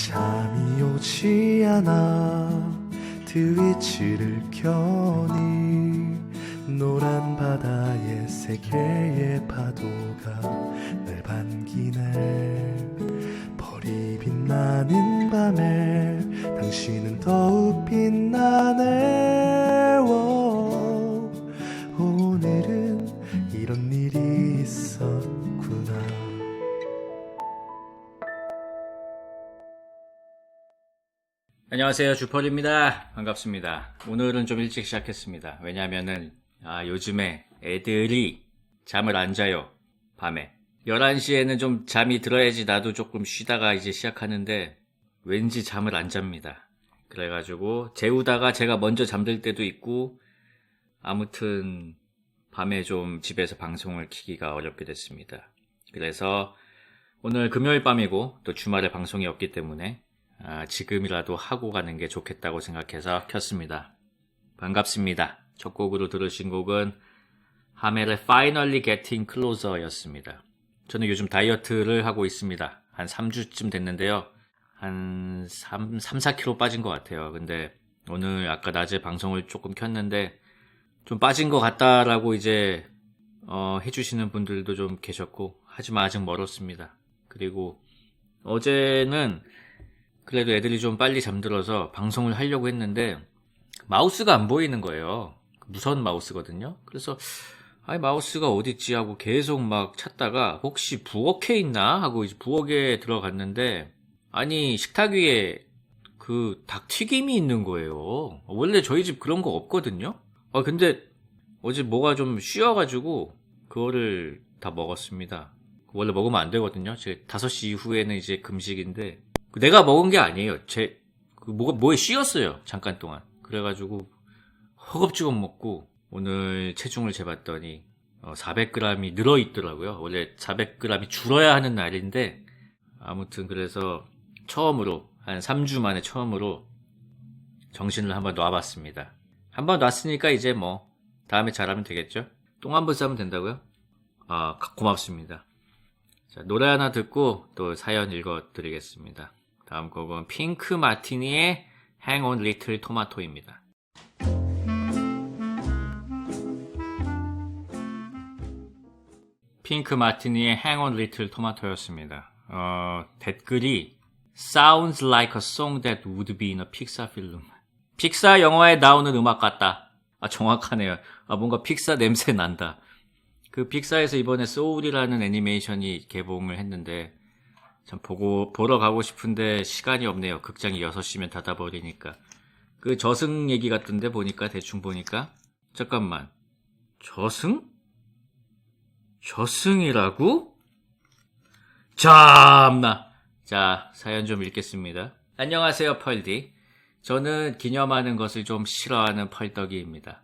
잠이 오지 않아 트위치를 켜니 노란 바다에 세 개의 파도가 날 반기네. 별이 빛나는 밤에 당신은 더욱 빛나네. 오늘은 이런 일이 있었구나. 안녕하세요, 주펄입니다. 반갑습니다. 오늘은 좀 일찍 시작했습니다. 왜냐하면은 요즘에 애들이 잠을 안 자요. 밤에 11시에는 좀 잠이 들어야지 나도 조금 쉬다가 이제 시작하는데 왠지 잠을 안 잡니다. 그래가지고 재우다가 제가 먼저 잠들 때도 있고, 아무튼 밤에 좀 집에서 방송을 키기가 어렵게 됐습니다. 그래서 오늘 금요일 밤이고 또 주말에 방송이 없기 때문에 지금이라도 하고 가는 게 좋겠다고 생각해서 켰습니다. 반갑습니다. 첫 곡으로 들으신 곡은 하멜의 Finally Getting Closer 였습니다. 저는 요즘 다이어트를 하고 있습니다. 한 3주쯤 됐는데요. 한 3-4kg 빠진 것 같아요. 근데 오늘 아까 낮에 방송을 조금 켰는데 좀 빠진 것 같다라고 이제 해주시는 분들도 좀 계셨고, 하지만 아직 멀었습니다. 그리고 어제는 그래도 애들이 좀 빨리 잠들어서 방송을 하려고 했는데 마우스가 안 보이는 거예요. 무선 마우스거든요. 그래서 마우스가 어딨지 하고 계속 막 찾다가 혹시 부엌에 있나 하고 이제 부엌에 들어갔는데, 아니 식탁 위에 그 닭튀김이 있는 거예요. 원래 저희 집 그런 거 없거든요. 근데 어제 뭐가 좀 쉬어가지고 그거를 다 먹었습니다. 원래 먹으면 안 되거든요. 제 5시 이후에는 이제 금식인데 내가 먹은 게 아니에요. 뭐에 씌었어요. 잠깐 동안. 그래가지고 허겁지겁 먹고 오늘 체중을 재봤더니 400g이 늘어있더라고요. 원래 400g이 줄어야 하는 날인데, 아무튼 그래서 처음으로 한 3주 만에 처음으로 정신을 한번 놔봤습니다. 한번 놨으니까 이제 뭐 다음에 잘하면 되겠죠? 똥 한번 싸면 된다고요? 고맙습니다. 자, 노래 하나 듣고 또 사연 읽어드리겠습니다. 다음 곡은 핑크 마티니의 Hang on Little Tomato입니다. 핑크 마티니의 Hang on Little Tomato였습니다. 댓글이 Sounds like a song that would be in a Pixar film. 픽사 영화에 나오는 음악 같다. 정확하네요. 뭔가 픽사 냄새 난다. 그 픽사에서 이번에 소울이라는 애니메이션이 개봉을 했는데 참 보러 가고 싶은데 시간이 없네요. 극장이 6시면 닫아버리니까. 그 저승 얘기 같던데 대충 보니까. 잠깐만. 저승? 저승이라고? 참나. 자, 사연 좀 읽겠습니다. 안녕하세요, 펄디. 저는 기념하는 것을 좀 싫어하는 펄떡이입니다.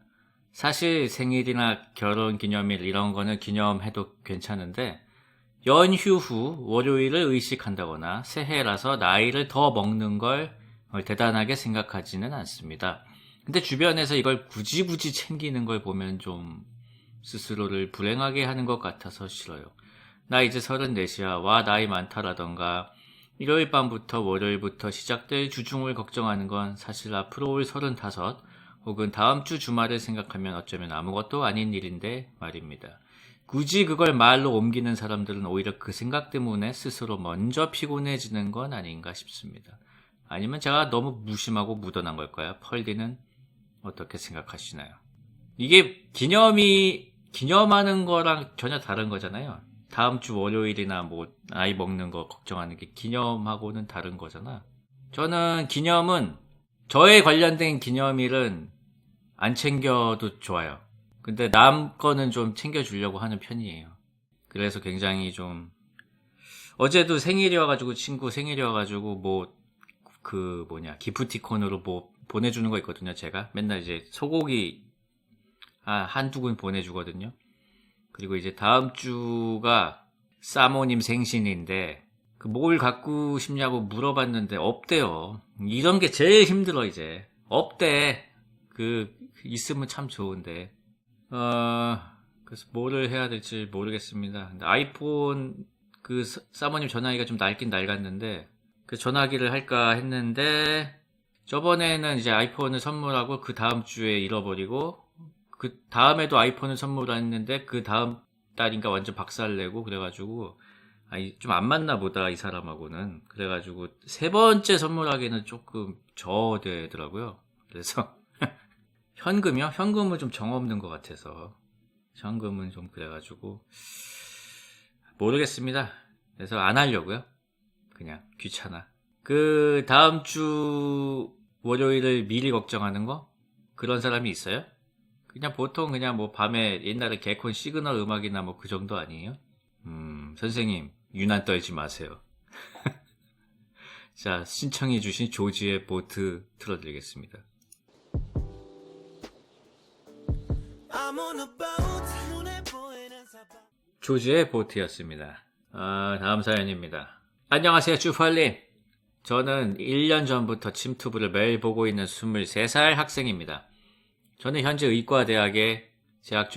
사실 생일이나 결혼 기념일 이런 거는 기념해도 괜찮은데, 연휴 후 월요일을 의식한다거나 새해라서 나이를 더 먹는 걸 대단하게 생각하지는 않습니다. 근데 주변에서 이걸 굳이 챙기는 걸 보면 좀 스스로를 불행하게 하는 것 같아서 싫어요. 나 이제 34이야. 와, 나이 많다라던가 일요일 밤부터 월요일부터 시작될 주중을 걱정하는 건 사실 앞으로 올 35 혹은 다음 주 주말을 생각하면 어쩌면 아무것도 아닌 일인데 말입니다. 굳이 그걸 말로 옮기는 사람들은 오히려 그 생각 때문에 스스로 먼저 피곤해지는 건 아닌가 싶습니다. 아니면 제가 너무 무심하고 무던한 걸까요? 펄디는 어떻게 생각하시나요? 이게 기념하는 거랑 전혀 다른 거잖아요. 다음 주 월요일이나 뭐 나이 먹는 거 걱정하는 게 기념하고는 다른 거잖아. 저는 저에 관련된 기념일은 안 챙겨도 좋아요. 근데 남 거는 좀 챙겨주려고 하는 편이에요. 그래서 굉장히 좀, 어제도 생일이어가지고, 친구 생일이어가지고, 기프티콘으로 뭐 보내주는 거 있거든요, 제가. 맨날 이제 소고기 한두 군 보내주거든요. 그리고 이제 다음 주가 사모님 생신인데, 뭘 갖고 싶냐고 물어봤는데 없대요. 이런 게 제일 힘들어, 이제. 없대. 있으면 참 좋은데. 그래서 뭐를 해야 될지 모르겠습니다. 근데 아이폰, 사모님 전화기가 좀 낡긴 낡았는데, 그 전화기를 할까 했는데 저번에는 이제 아이폰을 선물하고 그 다음 주에 잃어버리고 그 다음에도 아이폰을 선물했는데 그 다음 달인가 완전 박살내고 그래가지고 좀 안 맞나 보다 이 사람하고는. 그래가지고 세 번째 선물하기는 조금 저되더라고요. 그래서 현금이요? 현금은 좀 정없는 것 같아서 현금은 좀 그래가지고 모르겠습니다. 그래서 안 하려고요. 그냥 귀찮아. 그 다음 주 월요일을 미리 걱정하는 거? 그런 사람이 있어요? 그냥 보통 그냥 뭐 밤에 옛날에 개콘 시그널 음악이나 뭐 그 정도 아니에요? 선생님 유난 떨지 마세요. 자, 신청해주신 조지의 보트 틀어드리겠습니다. 조지의 보트였습니다. 다음 사연입니다. 안녕하세요, 쭈펄님. 저는 1년 전부터 침투부를 매일 보고 있는 23살 학생입니다. 저는 현재 의과대학에 재학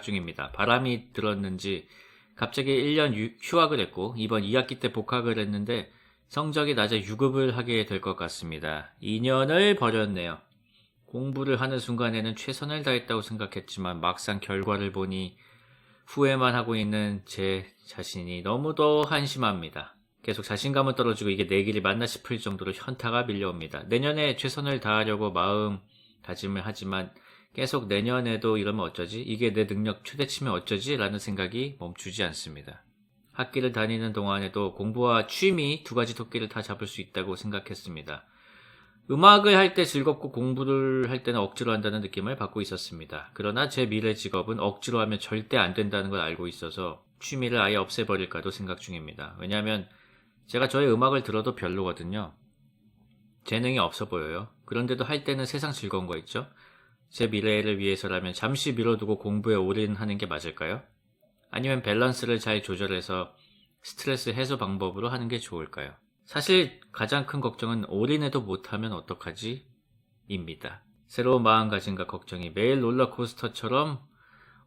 중입니다. 바람이 들었는지 갑자기 1년 휴학을 했고 이번 2학기 때 복학을 했는데 성적이 낮아 유급을 하게 될 것 같습니다. 2년을 버렸네요. 공부를 하는 순간에는 최선을 다했다고 생각했지만 막상 결과를 보니 후회만 하고 있는 제 자신이 너무도 한심합니다. 계속 자신감은 떨어지고 이게 내 길이 맞나 싶을 정도로 현타가 밀려옵니다. 내년에 최선을 다하려고 마음 다짐을 하지만 계속 내년에도 이러면 어쩌지? 이게 내 능력 최대치면 어쩌지? 라는 생각이 멈추지 않습니다. 학기를 다니는 동안에도 공부와 취미 두 가지 토끼를 다 잡을 수 있다고 생각했습니다. 음악을 할 때 즐겁고 공부를 할 때는 억지로 한다는 느낌을 받고 있었습니다. 그러나 제 미래 직업은 억지로 하면 절대 안 된다는 걸 알고 있어서 취미를 아예 없애버릴까도 생각 중입니다. 왜냐하면 제가 저의 음악을 들어도 별로거든요. 재능이 없어 보여요. 그런데도 할 때는 세상 즐거운 거 있죠? 제 미래를 위해서라면 잠시 미뤄두고 공부에 올인하는 게 맞을까요? 아니면 밸런스를 잘 조절해서 스트레스 해소 방법으로 하는 게 좋을까요? 사실 가장 큰 걱정은 올인해도 못하면 어떡하지? 입니다. 새로운 마음가짐과 걱정이 매일 롤러코스터처럼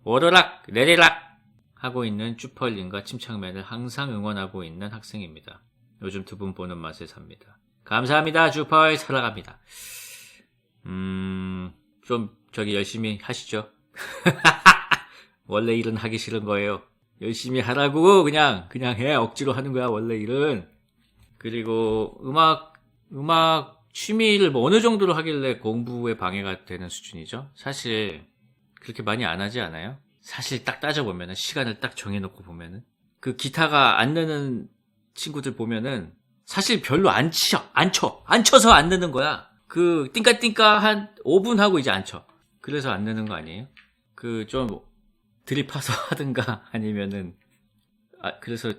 오르락 내리락 하고 있는 쭈펄님과 침착맨을 항상 응원하고 있는 학생입니다. 요즘 두 분 보는 맛에 삽니다. 감사합니다. 쭈펄 살아갑니다. 좀 열심히 하시죠. 원래 일은 하기 싫은 거예요. 열심히 하라고 그냥 해. 억지로 하는 거야 원래 일은. 그리고 음악 취미를 뭐 어느 정도로 하길래 공부에 방해가 되는 수준이죠? 사실 그렇게 많이 안 하지 않아요? 사실 딱 따져보면은 시간을 딱 정해놓고 보면은 그 기타가 안 느는 친구들 보면은 사실 별로 안 쳐서 안 느는 거야. 그 띵까띵까 한 5분 하고 이제 안 쳐. 그래서 안 느는 거 아니에요? 그 좀 들이파서 하든가 아니면은 그래서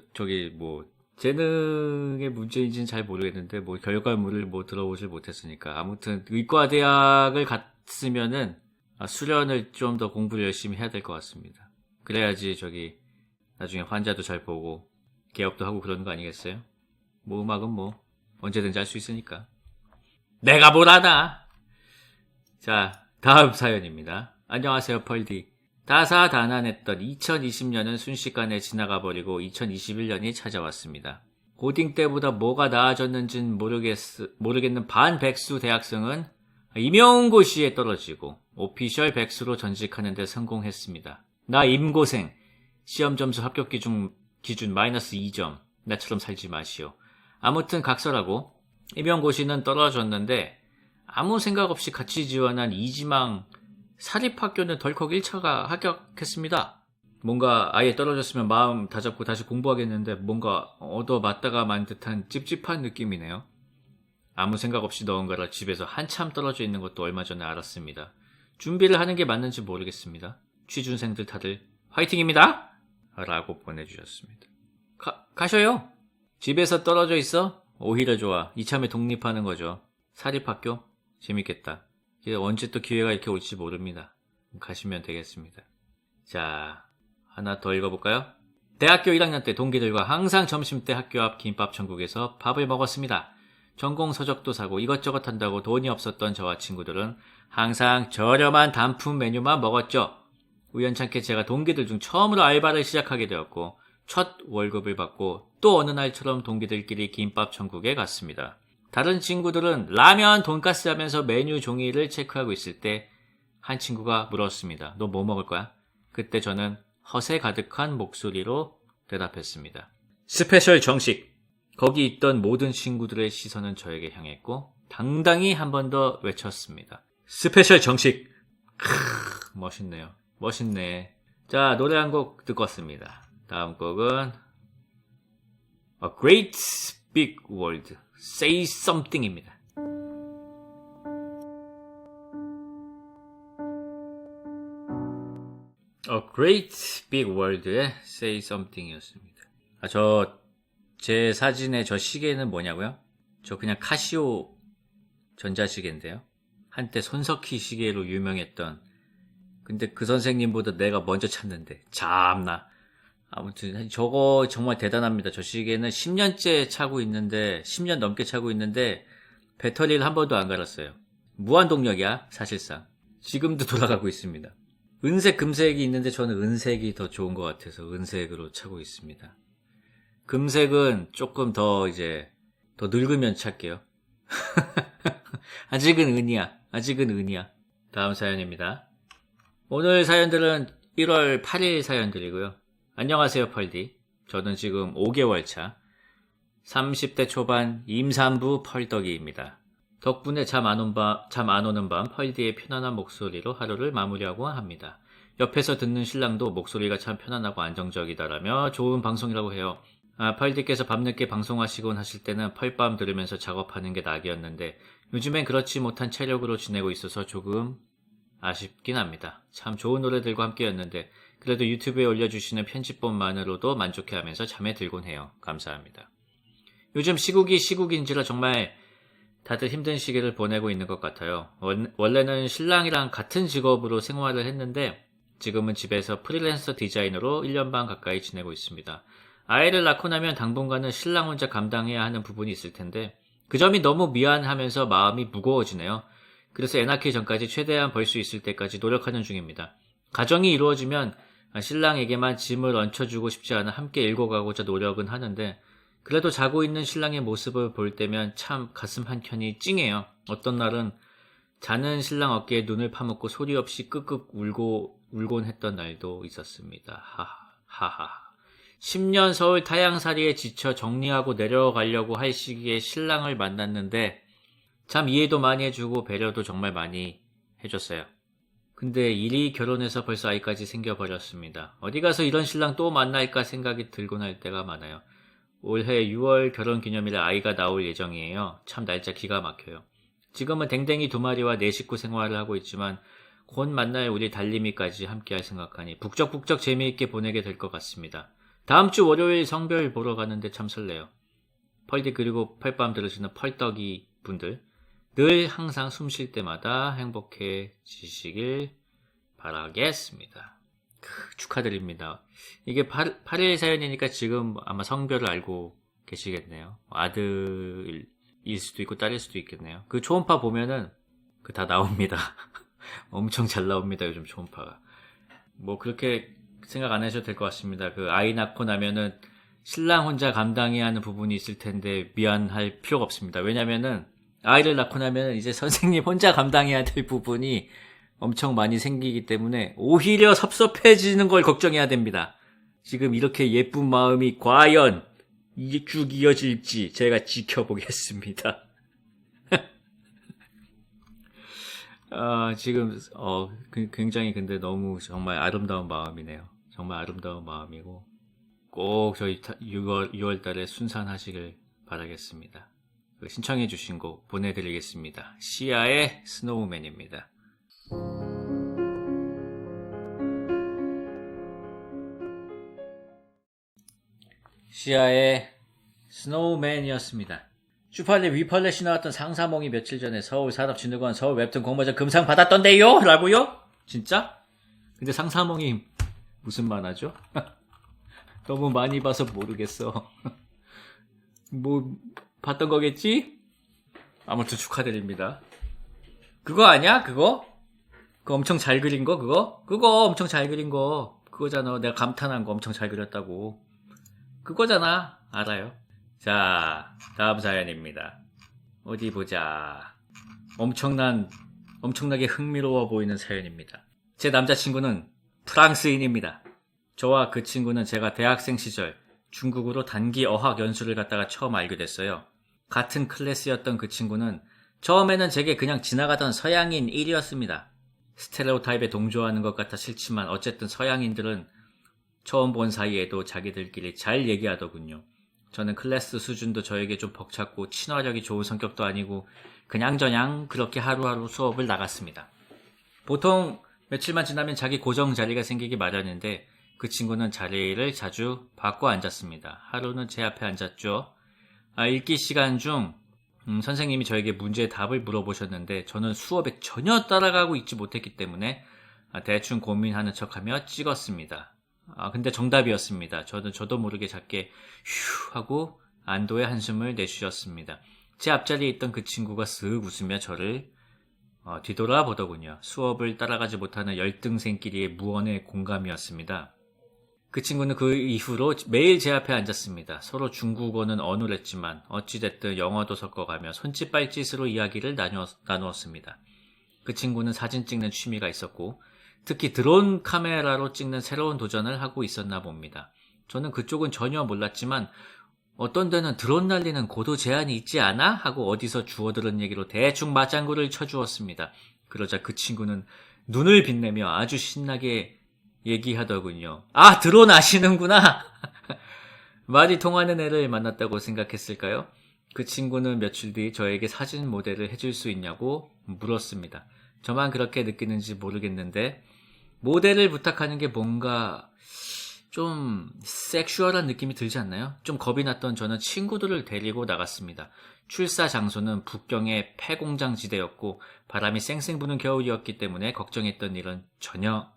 뭐 재능의 문제인지는 잘 모르겠는데 뭐 결과물을 뭐 들어보질 못했으니까 아무튼 의과대학을 갔으면은 수련을 좀 더 공부를 열심히 해야 될 것 같습니다. 그래야지 나중에 환자도 잘 보고 개업도 하고 그러는 거 아니겠어요? 뭐 음악은 뭐 언제든지 할 수 있으니까. 내가 뭘 아나? 자, 다음 사연입니다. 안녕하세요, 펄디. 다사다난했던 2020년은 순식간에 지나가 버리고 2021년이 찾아왔습니다. 고딩 때보다 뭐가 나아졌는지는 모르겠는 반백수 대학생은 임용고시에 떨어지고 오피셜 백수로 전직하는 데 성공했습니다. 나 임고생. 시험 점수 합격 기준 마이너스 2점. 나처럼 살지 마시오. 아무튼 각설하고 임용고시는 떨어졌는데 아무 생각 없이 같이 지원한 이지망 사립학교는 덜컥 1차가 합격했습니다. 뭔가 아예 떨어졌으면 마음 다잡고 다시 공부하겠는데 뭔가 얻어맞다가 만 듯한 찝찝한 느낌이네요. 아무 생각 없이 넣은 거라 집에서 한참 떨어져 있는 것도 얼마 전에 알았습니다. 준비를 하는 게 맞는지 모르겠습니다. 취준생들 다들 화이팅입니다! 라고 보내주셨습니다. 가셔요. 집에서 떨어져 있어? 오히려 좋아. 이참에 독립하는 거죠. 사립학교? 재밌겠다. 언제 또 기회가 이렇게 올지 모릅니다. 가시면 되겠습니다. 자, 하나 더 읽어볼까요? 대학교 1학년 때 동기들과 항상 점심때 학교 앞 김밥 천국에서 밥을 먹었습니다. 전공 서적도 사고 이것저것 한다고 돈이 없었던 저와 친구들은 항상 저렴한 단품 메뉴만 먹었죠. 우연찮게 제가 동기들 중 처음으로 알바를 시작하게 되었고 첫 월급을 받고 또 어느 날처럼 동기들끼리 김밥 천국에 갔습니다. 다른 친구들은 라면, 돈가스 하면서 메뉴 종이를 체크하고 있을 때 한 친구가 물었습니다. 너 뭐 먹을 거야? 그때 저는 허세 가득한 목소리로 대답했습니다. 스페셜 정식. 거기 있던 모든 친구들의 시선은 저에게 향했고 당당히 한 번 더 외쳤습니다. 스페셜 정식. 멋있네요. 멋있네. 자, 노래 한 곡 듣고 왔습니다. 다음 곡은 A Great Big World, Say Something입니다. A Great Big World의 Say Something이었습니다. 제 사진의 저 시계는 뭐냐고요? 저 그냥 카시오 전자시계인데요. 한때 손석희 시계로 유명했던, 근데 그 선생님보다 내가 먼저 찾는데 참나. 아무튼 저거 정말 대단합니다. 저 시계는 10년째 차고 있는데 10년 넘게 차고 있는데 배터리를 한 번도 안 갈았어요. 무한동력이야 사실상. 지금도 돌아가고 있습니다. 은색, 금색이 있는데 저는 은색이 더 좋은 것 같아서 은색으로 차고 있습니다. 금색은 조금 더 늙으면 찰게요. 아직은 은이야. 다음 사연입니다. 오늘 사연들은 1월 8일 사연들이고요. 안녕하세요, 펄디. 저는 지금 5개월 차 30대 초반 임산부 펄떡이입니다. 덕분에 잠 안 오는 밤 펄디의 편안한 목소리로 하루를 마무리하고 합니다. 옆에서 듣는 신랑도 목소리가 참 편안하고 안정적이다라며 좋은 방송이라고 해요. 펄디께서 밤늦게 방송하시곤 하실 때는 펄밤 들으면서 작업하는 게 낙이었는데 요즘엔 그렇지 못한 체력으로 지내고 있어서 조금 아쉽긴 합니다. 참 좋은 노래들과 함께였는데 그래도 유튜브에 올려주시는 편집본만으로도 만족해하면서 잠에 들곤 해요. 감사합니다. 요즘 시국이 시국인지라 정말 다들 힘든 시기를 보내고 있는 것 같아요. 원래는 신랑이랑 같은 직업으로 생활을 했는데 지금은 집에서 프리랜서 디자이너로 1년 반 가까이 지내고 있습니다. 아이를 낳고 나면 당분간은 신랑 혼자 감당해야 하는 부분이 있을 텐데 그 점이 너무 미안하면서 마음이 무거워지네요. 그래서 애 낳기 전까지 최대한 벌 수 있을 때까지 노력하는 중입니다. 가정이 이루어지면 신랑에게만 짐을 얹혀주고 싶지 않아 함께 읽어가고자 노력은 하는데 그래도 자고 있는 신랑의 모습을 볼 때면 참 가슴 한켠이 찡해요. 어떤 날은 자는 신랑 어깨에 눈을 파묻고 소리 없이 끄끄 울곤 했던 날도 있었습니다. 하하. 10년 서울 타향살이에 지쳐 정리하고 내려가려고 할 시기에 신랑을 만났는데 참 이해도 많이 해주고 배려도 정말 많이 해줬어요. 근데 일이 결혼해서 벌써 아이까지 생겨버렸습니다. 어디 가서 이런 신랑 또 만날까 생각이 들곤 할 때가 많아요. 올해 6월 결혼기념일에 아이가 나올 예정이에요. 참 날짜 기가 막혀요. 지금은 댕댕이 2마리와 내 식구 생활을 하고 있지만 곧 만날 우리 달림이까지 함께할 생각하니 북적북적 재미있게 보내게 될 것 같습니다. 다음 주 월요일 성별 보러 가는데 참 설레요. 펄디 그리고 펄밤 들으시는 펄떡이 분들 늘 항상 숨 쉴 때마다 행복해지시길 바라겠습니다. 축하드립니다. 이게 8일 사연이니까 지금 아마 성별을 알고 계시겠네요. 아들일 수도 있고 딸일 수도 있겠네요. 그 초음파 보면은 다 나옵니다. 엄청 잘 나옵니다. 요즘 초음파가. 뭐 그렇게 생각 안 하셔도 될 것 같습니다. 그 아이 낳고 나면은 신랑 혼자 감당해야 하는 부분이 있을 텐데 미안할 필요가 없습니다. 왜냐면은 아이를 낳고 나면 이제 선생님 혼자 감당해야 될 부분이 엄청 많이 생기기 때문에 오히려 섭섭해지는 걸 걱정해야 됩니다. 지금 이렇게 예쁜 마음이 과연 쭉 이어질지 제가 지켜보겠습니다. 지금 굉장히 근데 너무 정말 아름다운 마음이네요. 정말 아름다운 마음이고 꼭 저희 6월 달에 순산하시길 바라겠습니다. 신청해 주신 곡 보내드리겠습니다. 시아의 스노우맨입니다. 시아의 스노우맨이었습니다. 슈팔레 위팔렛이 나왔던 상사몽이 며칠 전에 서울산업진흥원 서울 웹툰 공모전 금상 받았던데요? 라고요? 진짜? 근데 상사몽이 무슨 만화죠? 너무 많이 봐서 모르겠어. 뭐 봤던 거겠지? 아무튼 축하드립니다. 그거 아니야? 그거 엄청 잘 그린 거? 그거 엄청 잘 그린 거 그거잖아. 내가 감탄한 거 엄청 잘 그렸다고. 그거잖아. 알아요. 자, 다음 사연입니다. 어디 보자. 엄청나게 흥미로워 보이는 사연입니다. 제 남자친구는 프랑스인입니다. 저와 그 친구는 제가 대학생 시절 중국으로 단기 어학 연수를 갔다가 처음 알게 됐어요. 같은 클래스였던 그 친구는 처음에는 제게 그냥 지나가던 서양인 1위였습니다. 스테레오타입에 동조하는 것 같아 싫지만 어쨌든 서양인들은 처음 본 사이에도 자기들끼리 잘 얘기하더군요. 저는 클래스 수준도 저에게 좀 벅찼고 친화력이 좋은 성격도 아니고 그냥저냥 그렇게 하루하루 수업을 나갔습니다. 보통 며칠만 지나면 자기 고정 자리가 생기기 마련인데 그 친구는 자리를 자주 바꿔 앉았습니다. 하루는 제 앞에 앉았죠. 읽기 시간 중 선생님이 저에게 문제의 답을 물어보셨는데 저는 수업에 전혀 따라가고 있지 못했기 때문에 대충 고민하는 척하며 찍었습니다. 근데 정답이었습니다. 저도 모르게 작게 휴 하고 안도의 한숨을 내쉬었습니다. 제 앞자리에 있던 그 친구가 쓱 웃으며 저를 뒤돌아보더군요. 수업을 따라가지 못하는 열등생끼리의 무언의 공감이었습니다. 그 친구는 그 이후로 매일 제 앞에 앉았습니다. 서로 중국어는 어눌했지만 어찌됐든 영어도 섞어가며 손짓발짓으로 이야기를 나누었습니다. 그 친구는 사진 찍는 취미가 있었고 특히 드론 카메라로 찍는 새로운 도전을 하고 있었나 봅니다. 저는 그쪽은 전혀 몰랐지만 어떤 데는 드론 날리는 고도 제한이 있지 않아? 하고 어디서 주워들은 얘기로 대충 맞장구를 쳐주었습니다. 그러자 그 친구는 눈을 빛내며 아주 신나게 얘기하더군요. 드론 아시는구나! 말이 통하는 애를 만났다고 생각했을까요? 그 친구는 며칠 뒤 저에게 사진 모델을 해줄 수 있냐고 물었습니다. 저만 그렇게 느끼는지 모르겠는데 모델을 부탁하는 게 뭔가 좀 섹슈얼한 느낌이 들지 않나요? 좀 겁이 났던 저는 친구들을 데리고 나갔습니다. 출사 장소는 북경의 폐공장 지대였고 바람이 쌩쌩 부는 겨울이었기 때문에 걱정했던 일은 전혀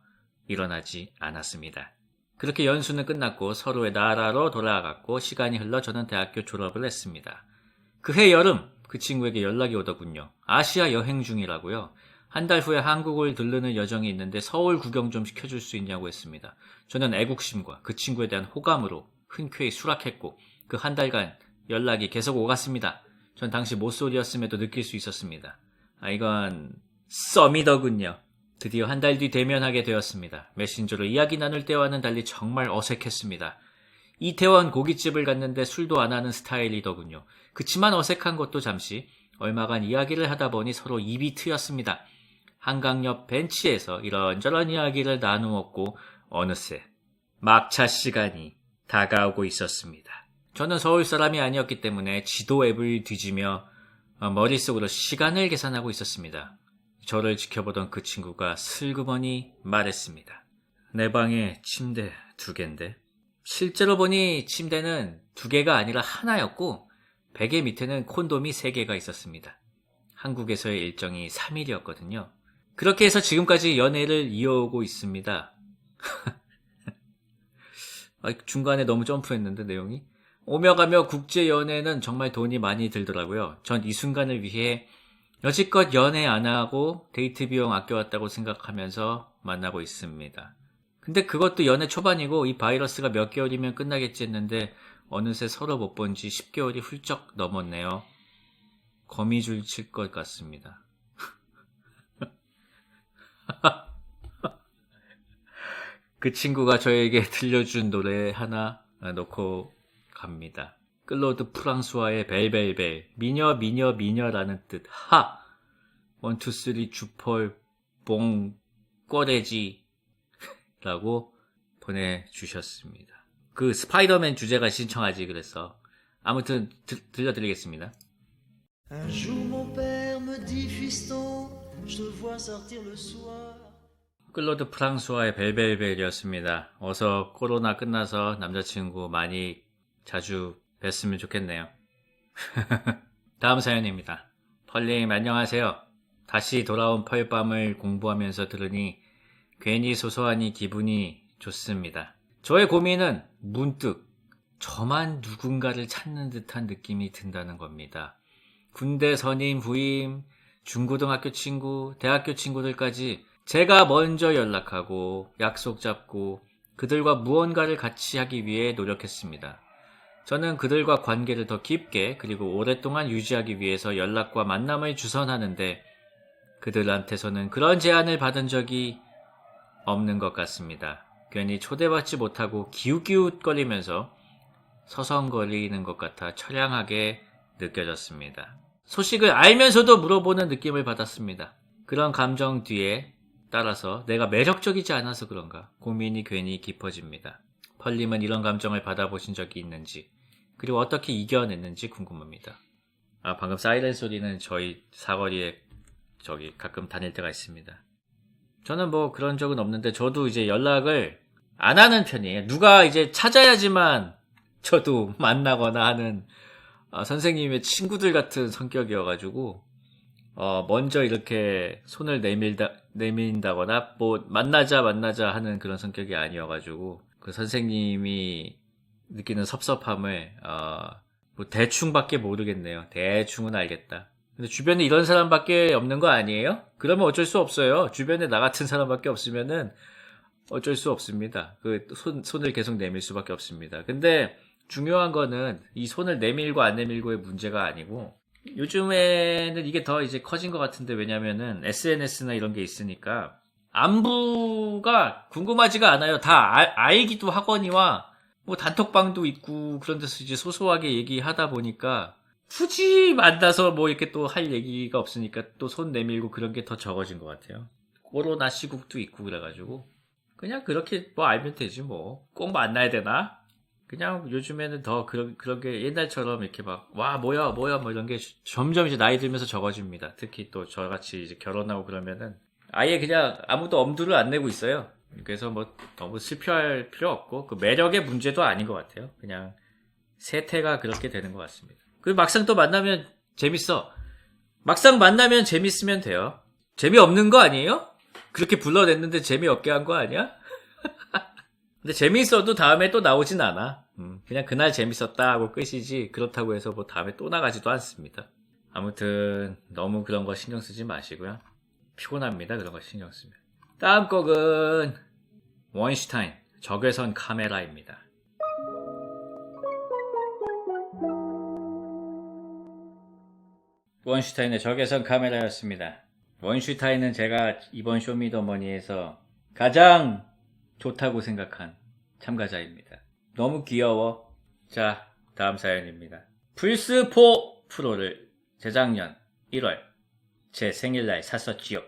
일어나지 않았습니다. 그렇게 연수는 끝났고 서로의 나라로 돌아갔고 시간이 흘러 저는 대학교 졸업을 했습니다. 그해 여름 그 친구에게 연락이 오더군요. 아시아 여행 중이라고요. 한 달 후에 한국을 들르는 여정이 있는데 서울 구경 좀 시켜줄 수 있냐고 했습니다. 저는 애국심과 그 친구에 대한 호감으로 흔쾌히 수락했고 그 한 달간 연락이 계속 오갔습니다. 전 당시 모쏠이었음에도 느낄 수 있었습니다. 이건 썸이더군요. 드디어 한 달 뒤 대면하게 되었습니다. 메신저로 이야기 나눌 때와는 달리 정말 어색했습니다. 이태원 고깃집을 갔는데 술도 안 하는 스타일이더군요. 그치만 어색한 것도 잠시 얼마간 이야기를 하다 보니 서로 입이 트였습니다. 한강 옆 벤치에서 이런저런 이야기를 나누었고 어느새 막차 시간이 다가오고 있었습니다. 저는 서울 사람이 아니었기 때문에 지도 앱을 뒤지며 머릿속으로 시간을 계산하고 있었습니다. 저를 지켜보던 그 친구가 슬그머니 말했습니다. 내 방에 침대 2개인데 실제로 보니 침대는 2개가 아니라 하나였고 베개 밑에는 콘돔이 3개가 있었습니다. 한국에서의 일정이 3일이었거든요. 그렇게 해서 지금까지 연애를 이어오고 있습니다. 중간에 너무 점프했는데 내용이. 오며 가며 국제연애는 정말 돈이 많이 들더라고요. 전 이 순간을 위해 여지껏 연애 안 하고 데이트 비용 아껴왔다고 생각하면서 만나고 있습니다. 근데 그것도 연애 초반이고 이 바이러스가 몇 개월이면 끝나겠지 했는데 어느새 서로 못 본 지 10개월이 훌쩍 넘었네요. 거미줄 칠 것 같습니다. 그 친구가 저에게 들려준 노래 하나 놓고 갑니다. 클로드 프랑스와의 벨벨벨, 미녀라는 뜻. 하! 1, 2, 3, 주펄, 봉, 꼬레지 라고 보내주셨습니다. 그 스파이더맨 주제가 신청하지 그래서 아무튼 들려드리겠습니다. Un jour mon père me dit fiston, je te vois sortir le soir. 클로드 프랑스와의 벨벨벨이었습니다. 어서 코로나 끝나서 남자친구 많이 자주 뵀으면 좋겠네요. 다음 사연입니다. 펄님 안녕하세요. 다시 돌아온 펄밤을 공부하면서 들으니 괜히 소소하니 기분이 좋습니다. 저의 고민은 문득 저만 누군가를 찾는 듯한 느낌이 든다는 겁니다. 군대 선임, 부임, 중고등학교 친구, 대학교 친구들까지 제가 먼저 연락하고 약속 잡고 그들과 무언가를 같이 하기 위해 노력했습니다. 저는 그들과 관계를 더 깊게 그리고 오랫동안 유지하기 위해서 연락과 만남을 주선하는데 그들한테서는 그런 제안을 받은 적이 없는 것 같습니다. 괜히 초대받지 못하고 기웃기웃거리면서 서성거리는 것 같아 처량하게 느껴졌습니다. 소식을 알면서도 물어보는 느낌을 받았습니다. 그런 감정 뒤에 따라서 내가 매력적이지 않아서 그런가 고민이 괜히 깊어집니다. 펄님은 이런 감정을 받아보신 적이 있는지 그리고 어떻게 이겨냈는지 궁금합니다. 방금 사이렌 소리는 저희 사거리에 가끔 다닐 때가 있습니다. 저는 뭐 그런 적은 없는데 저도 이제 연락을 안 하는 편이에요. 누가 이제 찾아야지만 저도 만나거나 하는 선생님의 친구들 같은 성격이어가지고 먼저 이렇게 손을 내민다거나 뭐 만나자 하는 그런 성격이 아니어가지고 그 선생님이 느끼는 섭섭함을 뭐 대충밖에 모르겠네요. 대충은 알겠다. 근데 주변에 이런 사람밖에 없는 거 아니에요? 그러면 어쩔 수 없어요. 주변에 나 같은 사람밖에 없으면은 어쩔 수 없습니다. 그 손을 계속 내밀 수밖에 없습니다. 근데 중요한 거는 이 손을 내밀고 안 내밀고의 문제가 아니고 요즘에는 이게 더 이제 커진 것 같은데 왜냐면은 SNS나 이런 게 있으니까 안부가 궁금하지가 않아요. 다 알기도 하거니와 뭐 단톡방도 있고 그런 데서 이제 소소하게 얘기하다 보니까 굳이 만나서 뭐 이렇게 또 할 얘기가 없으니까 또 손 내밀고 그런 게 더 적어진 것 같아요. 코로나 시국도 있고 그래가지고 그냥 그렇게 뭐 알면 되지 뭐. 꼭 만나야 되나? 그냥 요즘에는 더 그런 게 옛날처럼 이렇게 막 와 뭐야 뭐 이런 게 점점 이제 나이 들면서 적어집니다. 특히 또 저같이 이제 결혼하고 그러면은 아예 그냥 아무도 엄두를 안 내고 있어요. 그래서 뭐 너무 슬퍼할 필요 없고 그 매력의 문제도 아닌 것 같아요. 그냥 세태가 그렇게 되는 것 같습니다. 그리고 막상 또 만나면 재밌어. 막상 만나면 재밌으면 돼요. 재미없는 거 아니에요? 그렇게 불러냈는데 재미없게 한 거 아니야? 근데 재미있어도 다음에 또 나오진 않아. 그냥 그날 재밌었다 하고 끝이지 그렇다고 해서 뭐 다음에 또 나가지도 않습니다. 아무튼 너무 그런 거 신경 쓰지 마시고요. 피곤합니다. 그런 거 신경 쓰면. 다음 곡은 원슈타인 적외선 카메라입니다. 원슈타인의 적외선 카메라였습니다. 원슈타인은 제가 이번 쇼미더머니에서 가장 좋다고 생각한 참가자입니다. 너무 귀여워. 자, 다음 사연입니다. 플스4 프로를 재작년 1월 제 생일날 샀었지요.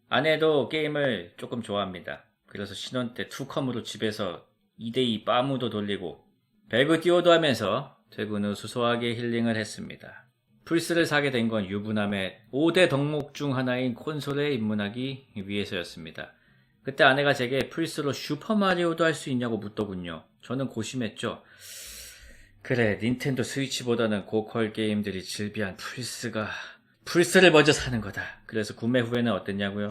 아내도 게임을 조금 좋아합니다. 그래서 신혼 때 투컴으로 집에서 2대2 빠무도 돌리고 배그 듀오도 하면서 퇴근 후 소소하게 힐링을 했습니다. 플스를 사게 된 건 유부남의 5대 덕목 중 하나인 콘솔에 입문하기 위해서였습니다. 그때 아내가 제게 플스로 슈퍼마리오도 할 수 있냐고 묻더군요. 저는 고심했죠. 그래, 닌텐도 스위치보다는 고퀄 게임들이 즐비한 플스를 먼저 사는 거다. 그래서 구매 후에는 어땠냐고요?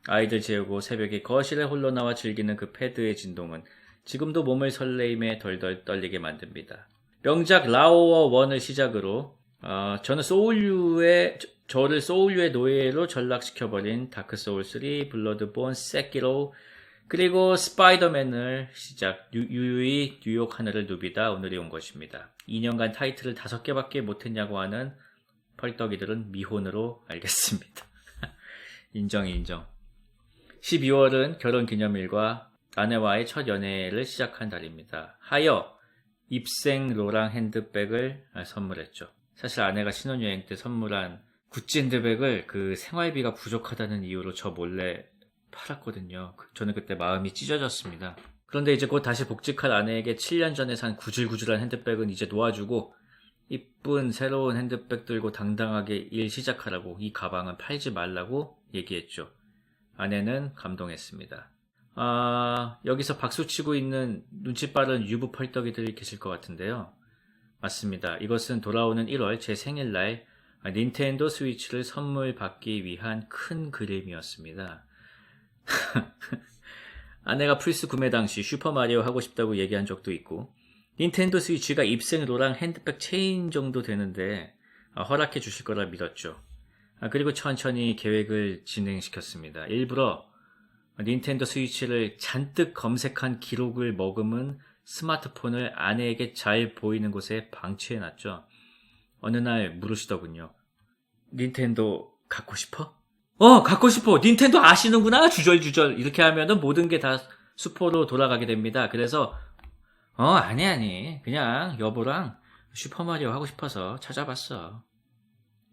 아이들 재우고 새벽에 거실에 홀로 나와 즐기는 그 패드의 진동은 지금도 몸을 설레임에 덜덜 떨리게 만듭니다. 명작 라오어 1을 시작으로 저를 소울류의 노예로 전락시켜버린 다크소울 3, 블러드본, 세키로, 그리고 스파이더맨을 시작 유유히 뉴욕 하늘을 누비다 오늘이 온 것입니다. 2년간 타이틀을 5개밖에 못했냐고 하는 펄떡이들은 미혼으로 알겠습니다. 인정. 12월은 결혼기념일과 아내와의 첫 연애를 시작한 달입니다. 하여 입생 로랑 핸드백을 선물했죠. 사실 아내가 신혼여행 때 선물한 구찌 핸드백을 그 생활비가 부족하다는 이유로 저 몰래 팔았거든요. 저는 그때 마음이 찢어졌습니다. 그런데 이제 곧 다시 복직할 아내에게 7년 전에 산 구질구질한 핸드백은 이제 놓아주고 이쁜 새로운 핸드백 들고 당당하게 일 시작하라고, 이 가방은 팔지 말라고 얘기했죠. 아내는 감동했습니다. 여기서 박수치고 있는 눈치 빠른 유부 펄떡이들이 계실 것 같은데요. 맞습니다. 이것은 돌아오는 1월 제 생일날 닌텐도 스위치를 선물 받기 위한 큰 그림이었습니다. 아내가 플스 구매 당시 슈퍼마리오 하고 싶다고 얘기한 적도 있고 닌텐도 스위치가 입생 로랑 핸드백 체인 정도 되는데 허락해 주실 거라 믿었죠. 그리고 천천히 계획을 진행시켰습니다. 일부러 닌텐도 스위치를 잔뜩 검색한 기록을 머금은 스마트폰을 아내에게 잘 보이는 곳에 방치해놨죠. 어느 날 물으시더군요. 닌텐도 갖고 싶어? 갖고 싶어. 닌텐도 아시는구나. 주절주절. 이렇게 하면은 모든 게 다 수포로 돌아가게 됩니다. 그래서 아니. 그냥 여보랑 슈퍼마리오 하고 싶어서 찾아봤어.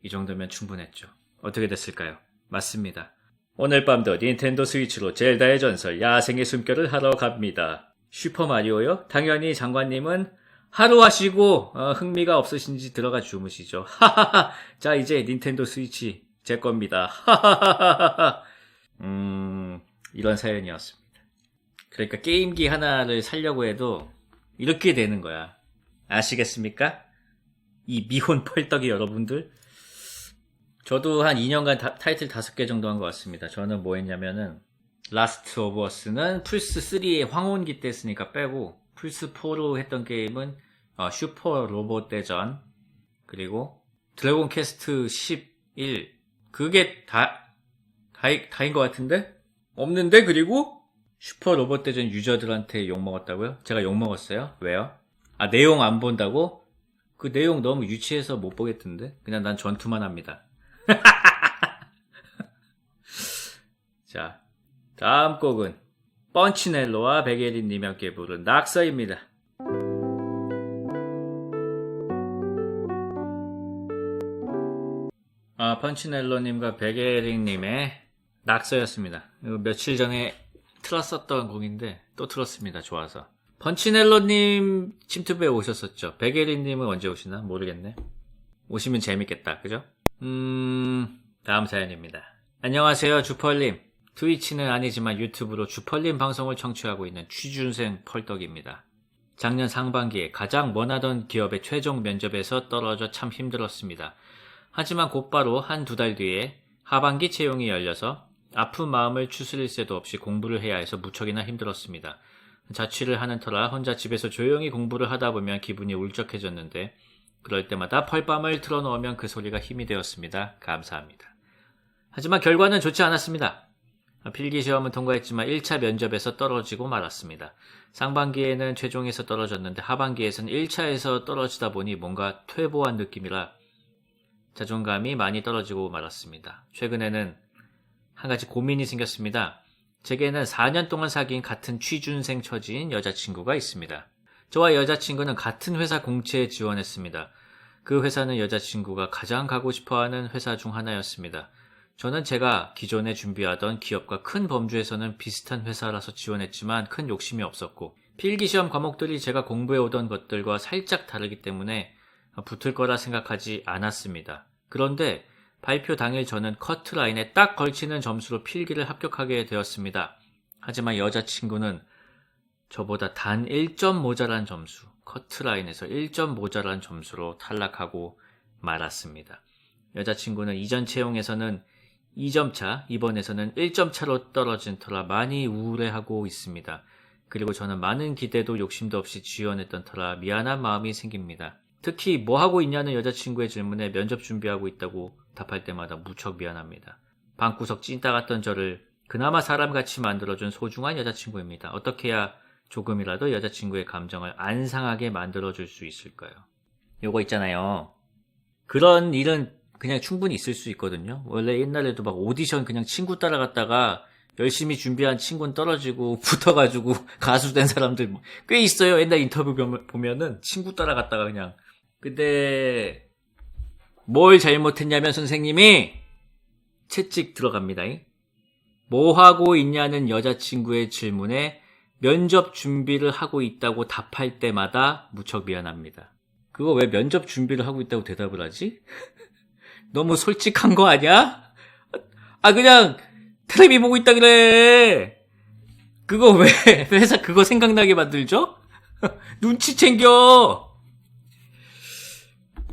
이 정도면 충분했죠. 어떻게 됐을까요? 맞습니다. 오늘 밤도 닌텐도 스위치로 젤다의 전설 야생의 숨결을 하러 갑니다. 슈퍼마리오요? 당연히 장관님은 하루 하시고 흥미가 없으신지 들어가 주무시죠. 하하하. 자, 이제 닌텐도 스위치 제 겁니다. 하하하하하. 이런 사연이었습니다. 그러니까 게임기 하나를 사려고 해도 이렇게 되는 거야. 아시겠습니까? 이 미혼 펄떡이 여러분들. 저도 한 2년간 타이틀 5개 정도 한 것 같습니다. 저는 뭐 했냐면은 라스트 오브 어스는 플스3의 황혼기 때 했으니까 빼고 플스4로 했던 게임은 슈퍼 로봇 대전, 그리고 드래곤 퀘스트 11, 그게 다인 것 같은데? 없는데? 그리고 슈퍼 로봇 대전 유저들한테 욕먹었다고요? 제가 욕먹었어요? 왜요? 내용 안 본다고? 그 내용 너무 유치해서 못 보겠던데? 그냥 난 전투만 합니다. 자, 다음 곡은 펀치넬로와 백예린님이 함께 부른 낙서입니다. 펀치넬로님과 백예린님의 낙서였습니다. 이거 며칠 전에 틀었었던 곡인데 또 틀었습니다. 좋아서. 펀치넬로님 침투부에 오셨었죠. 백예린님은 언제 오시나 모르겠네. 오시면 재밌겠다. 그죠? 다음 사연입니다. 안녕하세요, 주펄님. 트위치는 아니지만 유튜브로 주펄님 방송을 청취하고 있는 취준생 펄떡입니다. 작년 상반기에 가장 원하던 기업의 최종 면접에서 떨어져 참 힘들었습니다. 하지만 곧바로 한두 달 뒤에 하반기 채용이 열려서 아픈 마음을 추스릴 새도 없이 공부를 해야 해서 무척이나 힘들었습니다. 자취를 하는 터라 혼자 집에서 조용히 공부를 하다 보면 기분이 울적해졌는데 그럴 때마다 펄밤을 틀어놓으면 그 소리가 힘이 되었습니다. 감사합니다. 하지만 결과는 좋지 않았습니다. 필기시험은 통과했지만 1차 면접에서 떨어지고 말았습니다. 상반기에는 최종에서 떨어졌는데 하반기에서는 1차에서 떨어지다 보니 뭔가 퇴보한 느낌이라 자존감이 많이 떨어지고 말았습니다. 최근에는 한 가지 고민이 생겼습니다. 제게는 4년 동안 사귄 같은 취준생 처지인 여자친구가 있습니다. 저와 여자친구는 같은 회사 공채에 지원했습니다. 그 회사는 여자친구가 가장 가고 싶어하는 회사 중 하나였습니다. 저는 제가 기존에 준비하던 기업과 큰 범주에서는 비슷한 회사라서 지원했지만 큰 욕심이 없었고 필기시험 과목들이 제가 공부해오던 것들과 살짝 다르기 때문에 붙을 거라 생각하지 않았습니다. 그런데 발표 당일 저는 커트라인에 딱 걸치는 점수로 필기를 합격하게 되었습니다. 하지만 여자친구는 저보다 단 1점 모자란 점수, 커트라인에서 1점 모자란 점수로 탈락하고 말았습니다. 여자친구는 이전 채용에서는 2점 차, 이번에서는 1점 차로 떨어진 터라 많이 우울해하고 있습니다. 그리고 저는 많은 기대도 욕심도 없이 지원했던 터라 미안한 마음이 생깁니다. 특히 뭐 하고 있냐는 여자친구의 질문에 면접 준비하고 있다고 답할 때마다 무척 미안합니다. 방구석 찐따 같던 저를 그나마 사람같이 만들어준 소중한 여자친구입니다. 어떻게 해야 조금이라도 여자친구의 감정을 안 상하게 만들어줄 수 있을까요? 요거 있잖아요. 그런 일은 그냥 충분히 있을 수 있거든요. 원래 옛날에도 막 오디션 그냥 친구 따라갔다가 열심히 준비한 친구는 떨어지고 붙어가지고 가수 된 사람들 꽤 있어요. 옛날 인터뷰 보면은 친구 따라갔다가 그냥. 근데 뭘 잘못했냐면 선생님이 채찍 들어갑니다. 뭐 하고 있냐는 여자친구의 질문에 면접 준비를 하고 있다고 답할 때마다 무척 미안합니다. 그거 왜 면접 준비를 하고 있다고 대답을 하지? 너무 솔직한 거 아니야? 그냥 텔레비 보고 있다 그래. 그거 왜 회사 그거 생각나게 만들죠? 눈치 챙겨.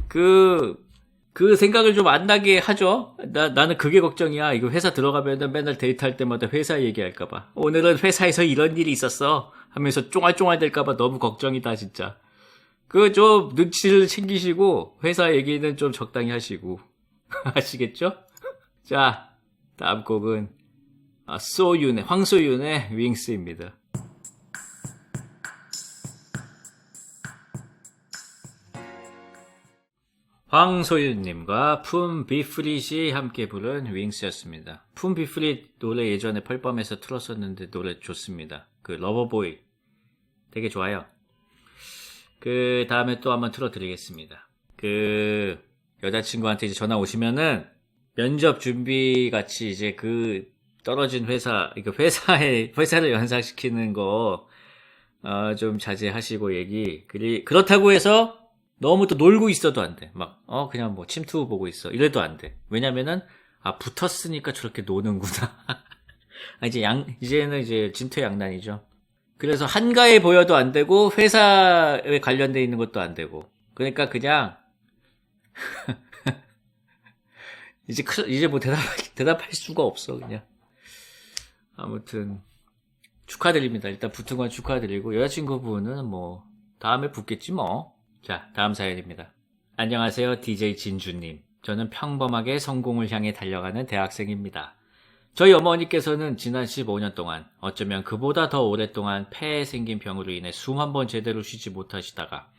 그 생각을 좀 안 나게 하죠. 나는 그게 걱정이야. 이거 회사 들어가면 맨날 데이트할 때마다 회사 얘기할까봐. 오늘은 회사에서 이런 일이 있었어 하면서 쫑알쫑알 될까봐 너무 걱정이다 진짜. 좀 눈치를 챙기시고 회사 얘기는 좀 적당히 하시고 아시겠죠? 자, 다음 곡은 소윤의, 황소윤의 윙스입니다. 황소윤님과 품 비프릿이 함께 부른 윙스였습니다. 품 비프릿 노래 예전에 펄밤에서 틀었었는데 노래 좋습니다. 그 러버보이 되게 좋아요. 그 다음에 또 한번 틀어드리겠습니다. 그 여자친구한테 이제 전화 오시면은 면접 준비 같이 이제 그 떨어진 회사, 이거 회사를 연상시키는 거 좀 자제하시고 그렇다고 해서 너무 또 놀고 있어도 안 돼. 막, 그냥 뭐 침투 보고 있어. 이래도 안 돼. 왜냐면은, 붙었으니까 저렇게 노는구나. 이제는 이제 진퇴양난이죠. 그래서 한가해 보여도 안 되고, 회사에 관련돼 있는 것도 안 되고. 그러니까 그냥, 이제 뭐 대답할 수가 없어, 그냥. 아무튼, 축하드립니다. 일단 붙은 건 축하드리고, 여자친구분은 뭐, 다음에 붙겠지 뭐. 자, 다음 사연입니다. 안녕하세요, DJ 진주님. 저는 평범하게 성공을 향해 달려가는 대학생입니다. 저희 어머니께서는 지난 15년 동안 어쩌면 그보다 더 오랫동안 폐에 생긴 병으로 인해 숨 한 번 제대로 쉬지 못하시다가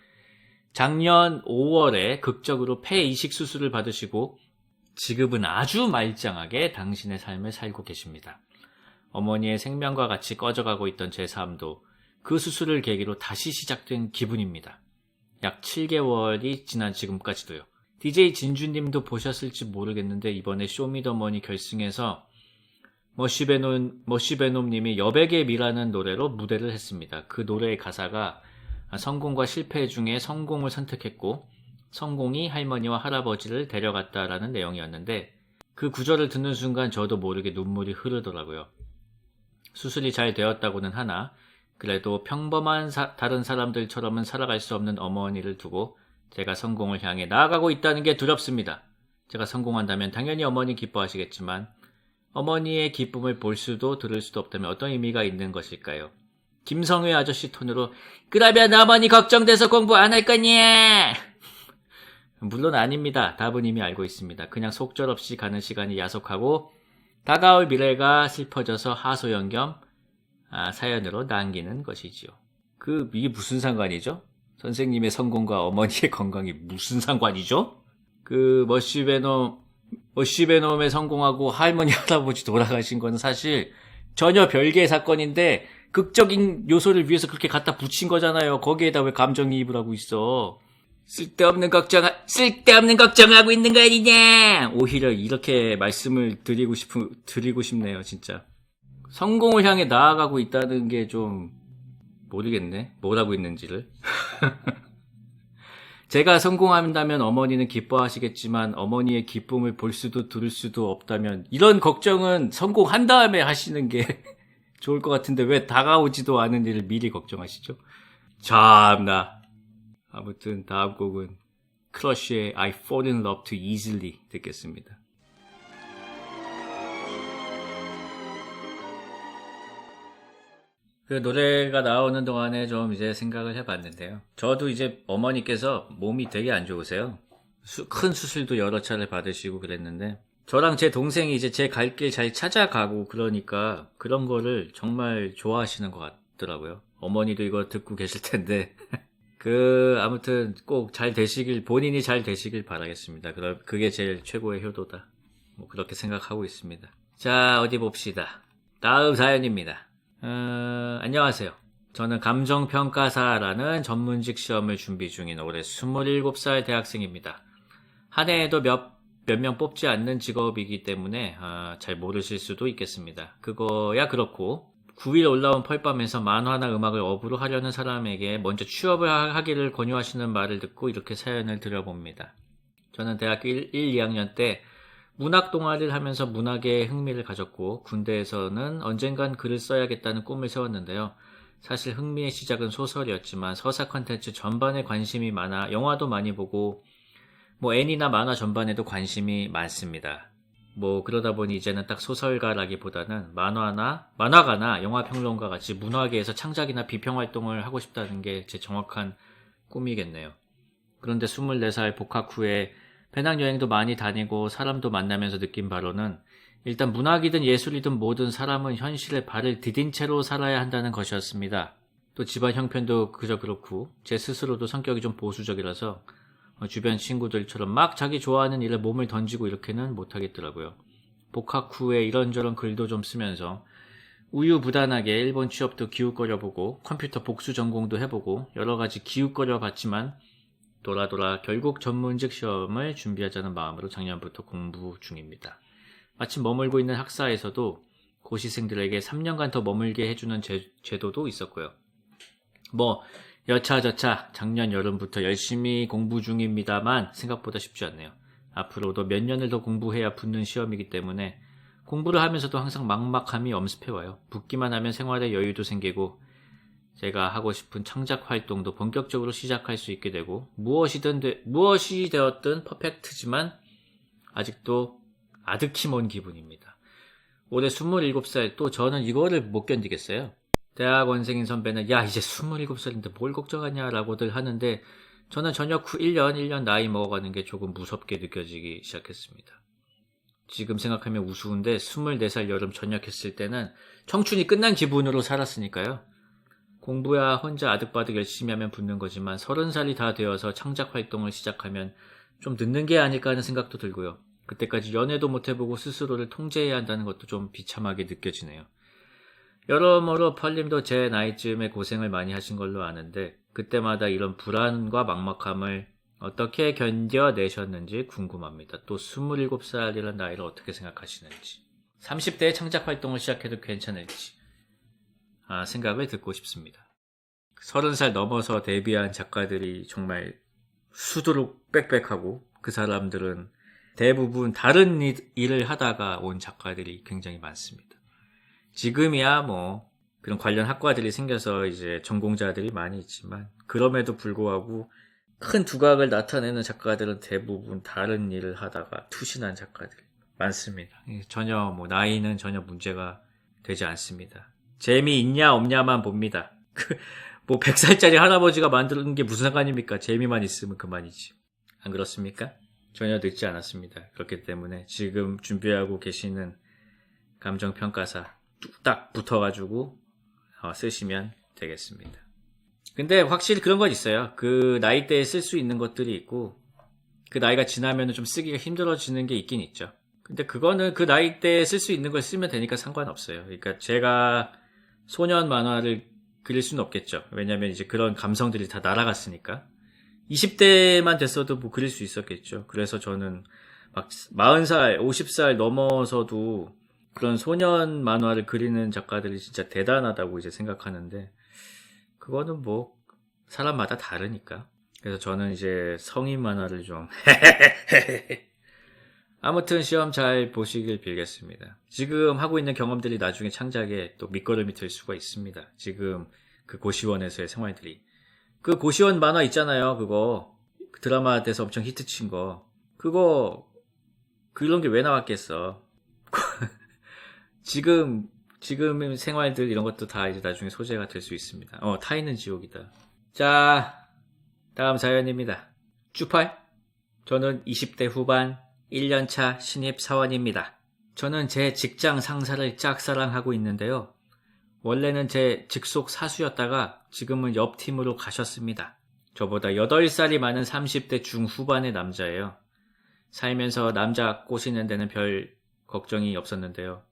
작년 5월에 극적으로 폐 이식 수술을 받으시고 지금은 아주 말짱하게 당신의 삶을 살고 계십니다. 어머니의 생명과 같이 꺼져가고 있던 제 삶도 그 수술을 계기로 다시 시작된 기분입니다. 약 7개월이 지난 지금까지도요. DJ 진주님도 보셨을지 모르겠는데 이번에 쇼미더머니 결승에서 머시베놈님이 여백의 미라는 노래로 무대를 했습니다. 그 노래의 가사가 성공과 실패 중에 성공을 선택했고 성공이 할머니와 할아버지를 데려갔다라는 내용이었는데 그 구절을 듣는 순간 저도 모르게 눈물이 흐르더라고요. 수술이 잘 되었다고는 하나 그래도 평범한 다른 사람들처럼은 살아갈 수 없는 어머니를 두고 제가 성공을 향해 나아가고 있다는 게 두렵습니다. 제가 성공한다면 당연히 어머니 기뻐하시겠지만 어머니의 기쁨을 볼 수도 들을 수도 없다면 어떤 의미가 있는 것일까요? 김성회 아저씨 톤으로 그러면 어머니 걱정돼서 공부 안 할 거냐? 물론 아닙니다. 답은 이미 알고 있습니다. 그냥 속절없이 가는 시간이 야속하고 다가올 미래가 슬퍼져서 하소연 겸 사연으로 남기는 것이지요. 이게 무슨 상관이죠? 선생님의 성공과 어머니의 건강이 무슨 상관이죠? 머시베놈의 성공하고 할머니, 할아버지 돌아가신 건 사실 전혀 별개의 사건인데 극적인 요소를 위해서 그렇게 갖다 붙인 거잖아요. 거기에다 왜 감정이입을 하고 있어? 쓸데없는 걱정하고 있는 거 아니냐? 오히려 이렇게 말씀을 드리고 싶네요, 진짜. 성공을 향해 나아가고 있다는 게 좀 모르겠네. 뭘 하고 있는지를. 제가 성공한다면 어머니는 기뻐하시겠지만 어머니의 기쁨을 볼 수도 들을 수도 없다면 이런 걱정은 성공한 다음에 하시는 게 좋을 것 같은데 왜 다가오지도 않은 일을 미리 걱정하시죠? 참나. 아무튼 다음 곡은 크러쉬의 I Fall in Love Too Easily 듣겠습니다. 그 노래가 나오는 동안에 좀 이제 생각을 해봤는데요. 저도 이제 어머니께서 몸이 되게 안 좋으세요. 큰 수술도 여러 차례 받으시고 그랬는데 저랑 제 동생이 이제 제 갈 길 잘 찾아가고 그러니까 그런 거를 정말 좋아하시는 것 같더라고요. 어머니도 이거 듣고 계실 텐데 아무튼 꼭 본인이 잘 되시길 바라겠습니다. 그게 제일 최고의 효도다. 뭐 그렇게 생각하고 있습니다. 자, 어디 봅시다. 다음 사연입니다. 안녕하세요. 저는 감정평가사라는 전문직 시험을 준비 중인 올해 27살 대학생입니다. 한 해에도 몇 명 뽑지 않는 직업이기 때문에 잘 모르실 수도 있겠습니다. 그거야 그렇고 9일 올라온 펄밤에서 만화나 음악을 업으로 하려는 사람에게 먼저 취업을 하기를 권유하시는 말을 듣고 이렇게 사연을 드려봅니다. 저는 대학교 1, 2학년 때 문학 동아리를 하면서 문학에 흥미를 가졌고 군대에서는 언젠간 글을 써야겠다는 꿈을 세웠는데요. 사실 흥미의 시작은 소설이었지만 서사 콘텐츠 전반에 관심이 많아 영화도 많이 보고 애니나 만화 전반에도 관심이 많습니다. 그러다 보니 이제는 딱 소설가라기보다는 만화가나 영화평론가 같이 문화계에서 창작이나 비평활동을 하고 싶다는 게 제 정확한 꿈이겠네요. 그런데 24살 복학 후에 배낭여행도 많이 다니고 사람도 만나면서 느낀 바로는 일단 문학이든 예술이든 뭐든 사람은 현실에 발을 디딘 채로 살아야 한다는 것이었습니다. 또 집안 형편도 그저 그렇고 제 스스로도 성격이 좀 보수적이라서 주변 친구들처럼 막 자기 좋아하는 일에 몸을 던지고 이렇게는 못하겠더라고요. 복학 후에 이런저런 글도 좀 쓰면서 우유부단하게 일본 취업도 기웃거려보고 컴퓨터 복수 전공도 해보고 여러가지 기웃거려봤지만 돌아 결국 전문직 시험을 준비하자는 마음으로 작년부터 공부 중입니다. 마침 머물고 있는 학사에서도 고시생들에게 3년간 더 머물게 해주는 제도도 있었고요. 여차저차 작년 여름부터 열심히 공부 중입니다만 생각보다 쉽지 않네요. 앞으로도 몇 년을 더 공부해야 붙는 시험이기 때문에 공부를 하면서도 항상 막막함이 엄습해와요. 붙기만 하면 생활에 여유도 생기고 제가 하고 싶은 창작 활동도 본격적으로 시작할 수 있게 되고 무엇이 되었든 퍼펙트지만 아직도 아득히 먼 기분입니다. 올해 27살 또 저는 이거를 못 견디겠어요. 대학원생인 선배는 야 이제 27살인데 뭘 걱정하냐 라고들 하는데 저는 전역 후 1년 나이 먹어가는 게 조금 무섭게 느껴지기 시작했습니다. 지금 생각하면 우스운데 24살 여름 전역했을 때는 청춘이 끝난 기분으로 살았으니까요. 공부야 혼자 아득바득 열심히 하면 붙는 거지만 30살이 다 되어서 창작 활동을 시작하면 좀 늦는 게 아닐까 하는 생각도 들고요. 그때까지 연애도 못 해보고 스스로를 통제해야 한다는 것도 좀 비참하게 느껴지네요. 여러모로 펄님도 제 나이쯤에 고생을 많이 하신 걸로 아는데 그때마다 이런 불안과 막막함을 어떻게 견뎌내셨는지 궁금합니다. 또 27살이라는 나이를 어떻게 생각하시는지 30대에 창작 활동을 시작해도 괜찮을지 생각을 듣고 싶습니다. 30살 넘어서 데뷔한 작가들이 정말 수두룩 빽빽하고 그 사람들은 대부분 다른 일을 하다가 온 작가들이 굉장히 많습니다. 지금이야 그런 관련 학과들이 생겨서 이제 전공자들이 많이 있지만 그럼에도 불구하고 큰 두각을 나타내는 작가들은 대부분 다른 일을 하다가 투신한 작가들이 많습니다. 전혀 나이는 전혀 문제가 되지 않습니다. 재미있냐 없냐만 봅니다. 100살짜리 할아버지가 만드는 게 무슨 상관입니까? 재미만 있으면 그만이지. 안 그렇습니까? 전혀 늦지 않았습니다. 그렇기 때문에 지금 준비하고 계시는 감정평가사 뚝딱 붙어가지고 쓰시면 되겠습니다. 근데 확실히 그런 건 있어요. 그 나이대에 쓸 수 있는 것들이 있고 그 나이가 지나면 좀 쓰기가 힘들어지는 게 있긴 있죠. 근데 그거는 그 나이대에 쓸 수 있는 걸 쓰면 되니까 상관없어요. 그러니까 제가 소년 만화를 그릴 수는 없겠죠. 왜냐면 이제 그런 감성들이 다 날아갔으니까. 20대만 됐어도 그릴 수 있었겠죠. 그래서 저는 막 40살, 50살 넘어서도 그런 소년 만화를 그리는 작가들이 진짜 대단하다고 이제 생각하는데 그거는 사람마다 다르니까. 그래서 저는 이제 성인 만화를 좀 아무튼 시험 잘 보시길 빌겠습니다. 지금 하고 있는 경험들이 나중에 창작에 또 밑거름이 될 수가 있습니다. 지금 그 고시원에서의 생활들이. 그 고시원 만화 있잖아요. 그거 드라마 돼서 엄청 히트친 거. 그거 그런 게 왜 나왔겠어. 지금 생활들 이런 것도 다 이제 나중에 소재가 될 수 있습니다. 타인은 지옥이다. 자, 다음 사연입니다. 쭈팔. 저는 20대 후반 1년차 신입 사원입니다. 저는 제 직장 상사를 짝사랑하고 있는데요. 원래는 제 직속 사수였다가 지금은 옆 팀으로 가셨습니다. 저보다 8살이 많은 30대 중후반의 남자예요. 살면서 남자 꼬시는 데는 별 걱정이 없었는데요.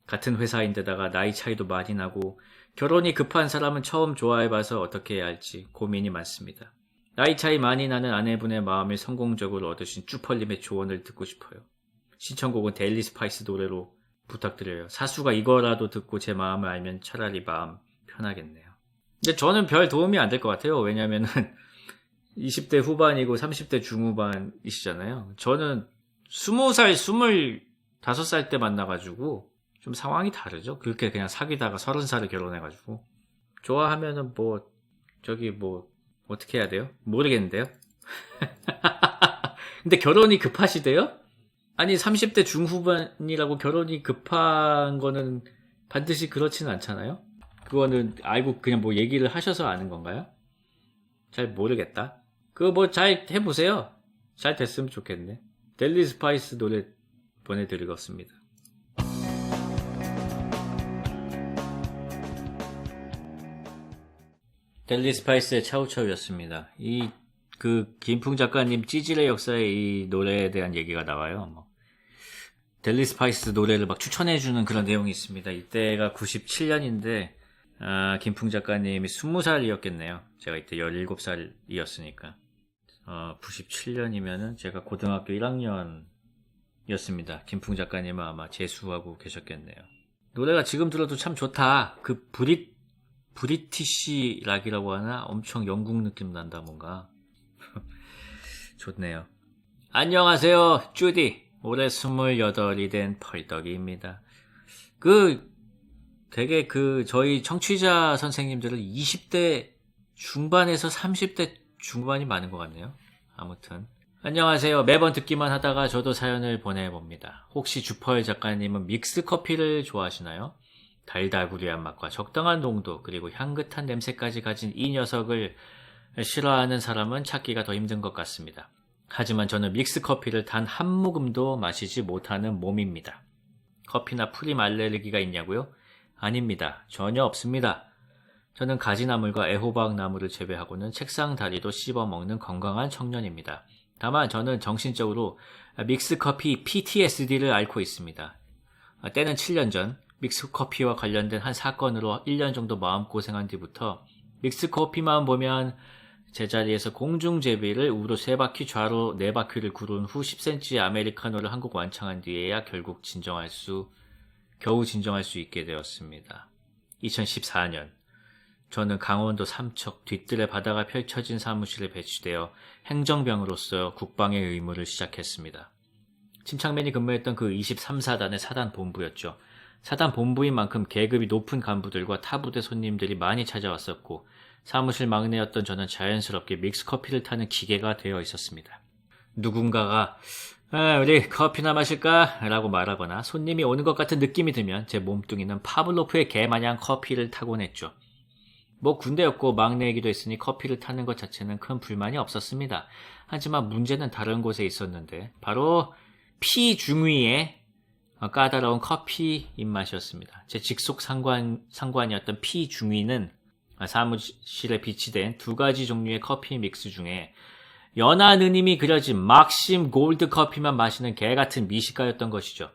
같은 회사인데다가 나이 차이도 많이 나고 결혼이 급한 사람은 처음 좋아해봐서 어떻게 해야 할지 고민이 많습니다. 나이 차이 많이 나는 아내분의 마음을 성공적으로 얻으신 쭈펄님의 조언을 듣고 싶어요. 신청곡은 데일리 스파이스 노래로 부탁드려요. 사수가 이거라도 듣고 제 마음을 알면 차라리 마음 편하겠네요. 근데 저는 별 도움이 안 될 것 같아요. 왜냐면은 20대 후반이고 30대 중후반이시잖아요. 저는 20살, 25살 때 만나가지고 좀 상황이 다르죠. 그렇게 그냥 사귀다가 30살에 결혼해가지고 좋아하면은 어떻게 해야 돼요? 모르겠는데요. 근데 결혼이 급하시대요? 아니 30대 중후반이라고 결혼이 급한 거는 반드시 그렇지는 않잖아요. 그거는 알고 그냥 얘기를 하셔서 아는 건가요? 잘 모르겠다. 그거 잘 해보세요. 잘 됐으면 좋겠네. 델리 스파이스 노래 보내드리겠습니다. 델리 스파이스의 차우차우였습니다. 김풍 작가님 찌질의 역사에 이 노래에 대한 얘기가 나와요. 델리 스파이스 노래를 막 추천해주는 그런 내용이 있습니다. 이때가 97년인데, 김풍 작가님이 20살이었겠네요. 제가 이때 17살이었으니까. 97년이면은 제가 고등학교 1학년이었습니다. 김풍 작가님은 아마 재수하고 계셨겠네요. 노래가 지금 들어도 참 좋다. 브리티시 락이라고 하나? 엄청 영국 느낌 난다, 뭔가. 좋네요. 안녕하세요, 주디. 올해 28이 된 펄떡이입니다. 되게 저희 청취자 선생님들은 20대 중반에서 30대 중반이 많은 것 같네요. 아무튼. 안녕하세요. 매번 듣기만 하다가 저도 사연을 보내봅니다. 혹시 주펄 작가님은 믹스 커피를 좋아하시나요? 달달구리한 맛과 적당한 농도, 그리고 향긋한 냄새까지 가진 이 녀석을 싫어하는 사람은 찾기가 더 힘든 것 같습니다. 하지만 저는 믹스 커피를 단 한 모금도 마시지 못하는 몸입니다. 커피나 프림 알레르기가 있냐고요? 아닙니다. 전혀 없습니다. 저는 가지나물과 애호박 나물을 재배하고는 책상 다리도 씹어먹는 건강한 청년입니다. 다만 저는 정신적으로 믹스 커피 PTSD를 앓고 있습니다. 때는 7년 전 믹스 커피와 관련된 한 사건으로 1년 정도 마음고생한 뒤부터 믹스 커피만 보면 제자리에서 공중제비를 우로 3바퀴 좌로 4바퀴를 구른 후 10cm의 아메리카노를 한 곡 완창한 뒤에야 결국 겨우 진정할 수 있게 되었습니다. 2014년 저는 강원도 삼척 뒤뜰의 바다가 펼쳐진 사무실에 배치되어 행정병으로서 국방의 의무를 시작했습니다. 침착맨이 근무했던 그 23사단의 사단 본부였죠. 사단 본부인 만큼 계급이 높은 간부들과 타 부대 손님들이 많이 찾아왔었고 사무실 막내였던 저는 자연스럽게 믹스커피를 타는 기계가 되어 있었습니다. 누군가가 우리 커피나 마실까? 라고 말하거나 손님이 오는 것 같은 느낌이 들면 제 몸뚱이는 파블로프의 개마냥 커피를 타곤 했죠. 군대였고 막내이기도 했으니 커피를 타는 것 자체는 큰 불만이 없었습니다. 하지만 문제는 다른 곳에 있었는데 바로 피중위의 까다로운 커피 입맛이었습니다. 제 직속 상관이었던 피중위는 사무실에 비치된 2가지 종류의 커피 믹스 중에 연하 느님이 그려진 막심 골드 커피만 마시는 개같은 미식가였던 것이죠.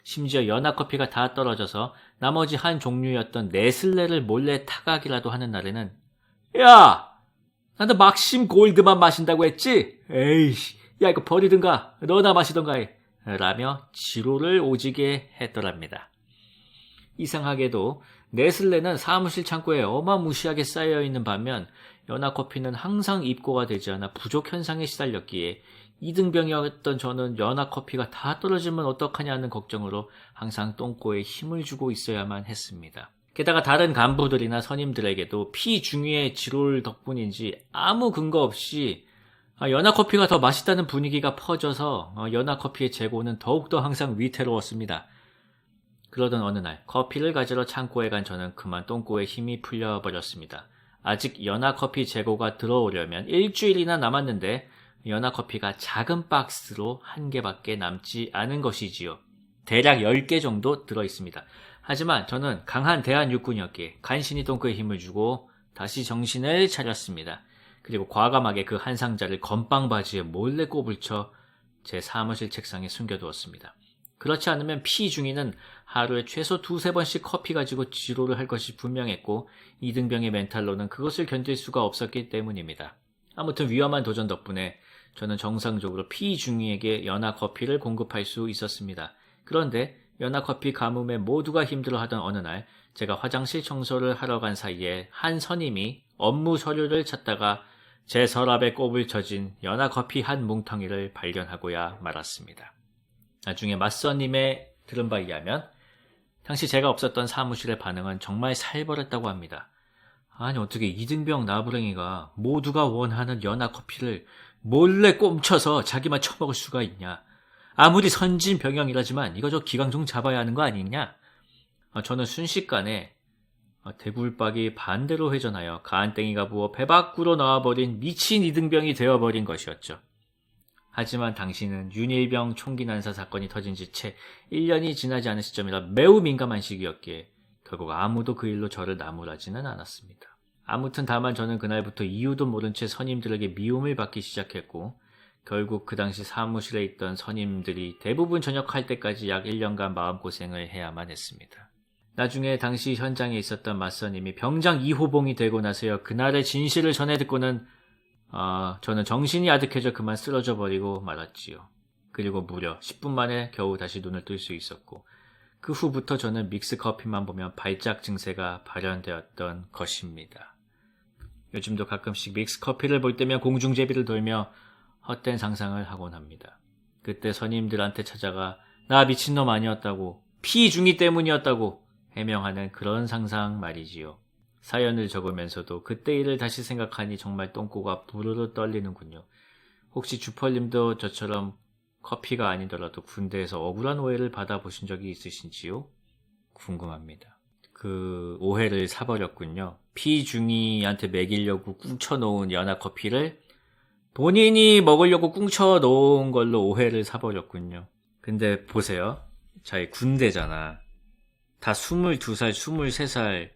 심지어 연하 커피가 다 떨어져서 나머지 한 종류였던 네슬레를 몰래 타각이라도 하는 날에는 야! 나도 막심 골드만 마신다고 했지? 에이씨, 야 이거 버리든가 너나 마시던가 해. 라며 지로를 오지게 했더랍니다. 이상하게도 네슬레는 사무실 창고에 어마무시하게 쌓여있는 반면 연하커피는 항상 입고가 되지 않아 부족 현상에 시달렸기에 2등병이었던 저는 연하커피가 다 떨어지면 어떡하냐는 걱정으로 항상 똥꼬에 힘을 주고 있어야만 했습니다. 게다가 다른 간부들이나 선임들에게도 피중위의 지롤 덕분인지 아무 근거 없이 연하커피가 더 맛있다는 분위기가 퍼져서 연하커피의 재고는 더욱더 항상 위태로웠습니다. 그러던 어느 날 커피를 가지러 창고에 간 저는 그만 똥꼬에 힘이 풀려버렸습니다. 아직 연하커피 재고가 들어오려면 일주일이나 남았는데 연하커피가 작은 박스로 1개밖에 남지 않은 것이지요. 대략 10개 정도 들어있습니다. 하지만 저는 강한 대한육군이었기에 간신히 똥꼬에 힘을 주고 다시 정신을 차렸습니다. 그리고 과감하게 그 한 상자를 건빵 바지에 몰래 꼬불쳐 제 사무실 책상에 숨겨두었습니다. 그렇지 않으면 피중위는 하루에 최소 2-3번씩 커피 가지고 지로를 할 것이 분명했고 2등병의 멘탈로는 그것을 견딜 수가 없었기 때문입니다. 아무튼 위험한 도전 덕분에 저는 정상적으로 피중위에게 연하커피를 공급할 수 있었습니다. 그런데 연하커피 가뭄에 모두가 힘들어하던 어느 날 제가 화장실 청소를 하러 간 사이에 한 선임이 업무 서류를 찾다가 제 서랍에 꼬불쳐진 연하커피 한 뭉텅이를 발견하고야 말았습니다. 나중에 맞선님의 들은 바에 의하면 당시 제가 없었던 사무실의 반응은 정말 살벌했다고 합니다. 아니 어떻게 이등병 나부랭이가 모두가 원하는 연하커피를 몰래 꼼쳐서 자기만 처먹을 수가 있냐. 아무리 선진병영이라지만 이거 저 기강 좀 잡아야 하는 거 아니냐. 저는 순식간에 대굴박이 반대로 회전하여 간땡이가 부어 배 밖으로 나와버린 미친 이등병이 되어버린 것이었죠. 하지만 당신은 윤일병 총기 난사 사건이 터진 지 채 1년이 지나지 않은 시점이라 매우 민감한 시기였기에 결국 아무도 그 일로 저를 나무라지는 않았습니다. 아무튼 다만 저는 그날부터 이유도 모른 채 선임들에게 미움을 받기 시작했고 결국 그 당시 사무실에 있던 선임들이 대부분 전역할 때까지 약 1년간 마음고생을 해야만 했습니다. 나중에 당시 현장에 있었던 맞선임이 병장 2호봉이 되고 나서야 그날의 진실을 전해 듣고는 저는 정신이 아득해져 그만 쓰러져 버리고 말았지요. 그리고 무려 10분 만에 겨우 다시 눈을 뜰 수 있었고 그 후부터 저는 믹스커피만 보면 발작 증세가 발현되었던 것입니다. 요즘도 가끔씩 믹스커피를 볼 때면 공중제비를 돌며 헛된 상상을 하곤 합니다. 그때 선임들한테 찾아가 나 미친놈 아니었다고 피중이 때문이었다고 해명하는 그런 상상 말이지요. 사연을 적으면서도 그때 일을 다시 생각하니 정말 똥꼬가 부르르 떨리는군요. 혹시 주펄님도 저처럼 커피가 아니더라도 군대에서 억울한 오해를 받아보신 적이 있으신지요? 궁금합니다. 그 오해를 사버렸군요. 피중이한테 먹이려고 꿍쳐놓은 연하커피를 본인이 먹으려고 꿍쳐놓은 걸로 오해를 사버렸군요. 근데 보세요. 자기 군대잖아. 다 22살, 23살,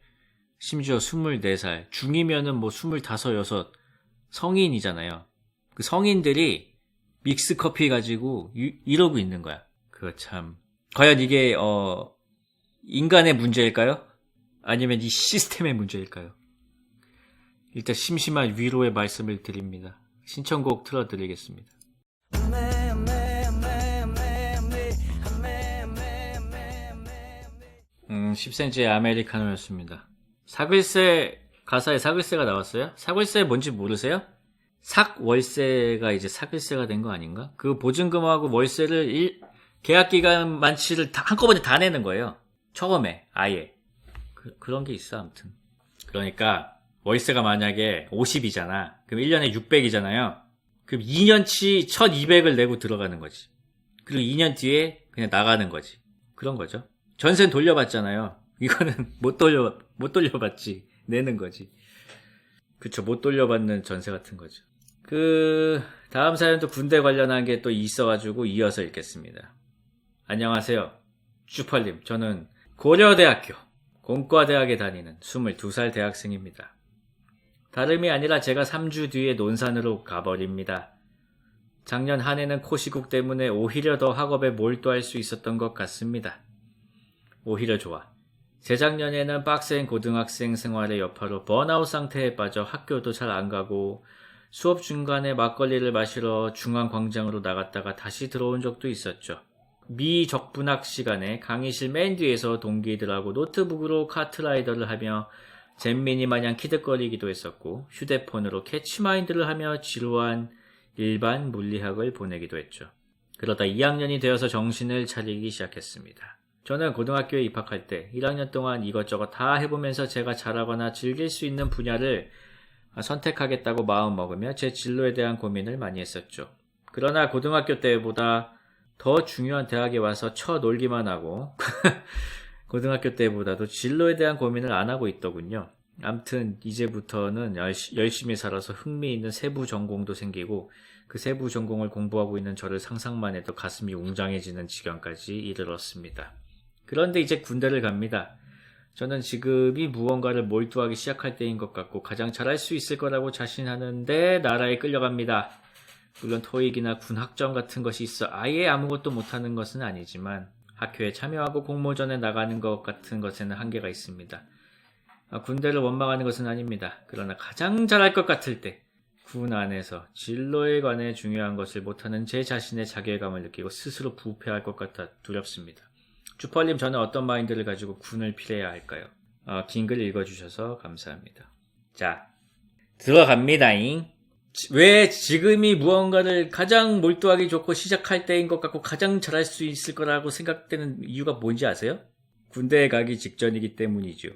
심지어 24살. 중이면은 뭐 25, 6 성인이잖아요. 그 성인들이 믹스커피 가지고 이러고 있는 거야. 그거 참. 과연 이게 인간의 문제일까요? 아니면 이 시스템의 문제일까요? 일단 심심한 위로의 말씀을 드립니다. 신청곡 틀어드리겠습니다. 10cm의 아메리카노였습니다. 사글세 가사에 사글세가 나왔어요? 사글세 뭔지 모르세요? 삭월세가 이제 사글세가 된 거 아닌가? 그 보증금하고 월세를 계약기간 만치를 한꺼번에 다 내는 거예요. 처음에 아예 그런 게 있어. 아무튼 그러니까 월세가 만약에 50이잖아. 그럼 1년에 600이잖아요. 그럼 2년치 1200을 내고 들어가는 거지. 그리고 2년 뒤에 그냥 나가는 거지. 그런 거죠. 전세는 돌려받잖아요. 이거는 못 돌려받지. 내는 거지. 그쵸. 못 돌려받는 전세 같은 거죠. 다음 사연도 군대 관련한 게 또 있어가지고 이어서 읽겠습니다. 안녕하세요. 쭈펄님. 저는 고려대학교 공과대학에 다니는 22살 대학생입니다. 다름이 아니라 제가 3주 뒤에 논산으로 가버립니다. 작년 한 해는 코시국 때문에 오히려 더 학업에 몰두할 수 있었던 것 같습니다. 오히려 좋아. 재작년에는 빡센 고등학생 생활의 여파로 번아웃 상태에 빠져 학교도 잘 안 가고 수업 중간에 막걸리를 마시러 중앙광장으로 나갔다가 다시 들어온 적도 있었죠. 미적분학 시간에 강의실 맨 뒤에서 동기들하고 노트북으로 카트라이더를 하며 잼민이 마냥 키득거리기도 했었고 휴대폰으로 캐치마인드를 하며 지루한 일반 물리학을 보내기도 했죠. 그러다 2학년이 되어서 정신을 차리기 시작했습니다. 저는 고등학교에 입학할 때 1학년 동안 이것저것 다 해보면서 제가 잘하거나 즐길 수 있는 분야를 선택하겠다고 마음먹으며 제 진로에 대한 고민을 많이 했었죠. 그러나 고등학교 때보다 더 중요한 대학에 와서 쳐놀기만 하고 고등학교 때보다도 진로에 대한 고민을 안 하고 있더군요. 암튼 이제부터는 열심히 살아서 흥미있는 세부 전공도 생기고 그 세부 전공을 공부하고 있는 저를 상상만 해도 가슴이 웅장해지는 지경까지 이르렀습니다. 그런데 이제 군대를 갑니다. 저는 지금이 무언가를 몰두하기 시작할 때인 것 같고 가장 잘할 수 있을 거라고 자신하는데 나라에 끌려갑니다. 물론 토익이나 군 학점 같은 것이 있어 아예 아무것도 못하는 것은 아니지만 학교에 참여하고 공모전에 나가는 것 같은 것에는 한계가 있습니다. 군대를 원망하는 것은 아닙니다. 그러나 가장 잘할 것 같을 때 군 안에서 진로에 관해 중요한 것을 못하는 제 자신의 자괴감을 느끼고 스스로 부패할 것 같아 두렵습니다. 주펄님, 저는 어떤 마인드를 가지고 군을 필해야 할까요? 긴 글 읽어주셔서 감사합니다. 자, 들어갑니다잉. 왜 지금이 무언가를 가장 몰두하기 좋고 시작할 때인 것 같고 가장 잘할 수 있을 거라고 생각되는 이유가 뭔지 아세요? 군대에 가기 직전이기 때문이죠.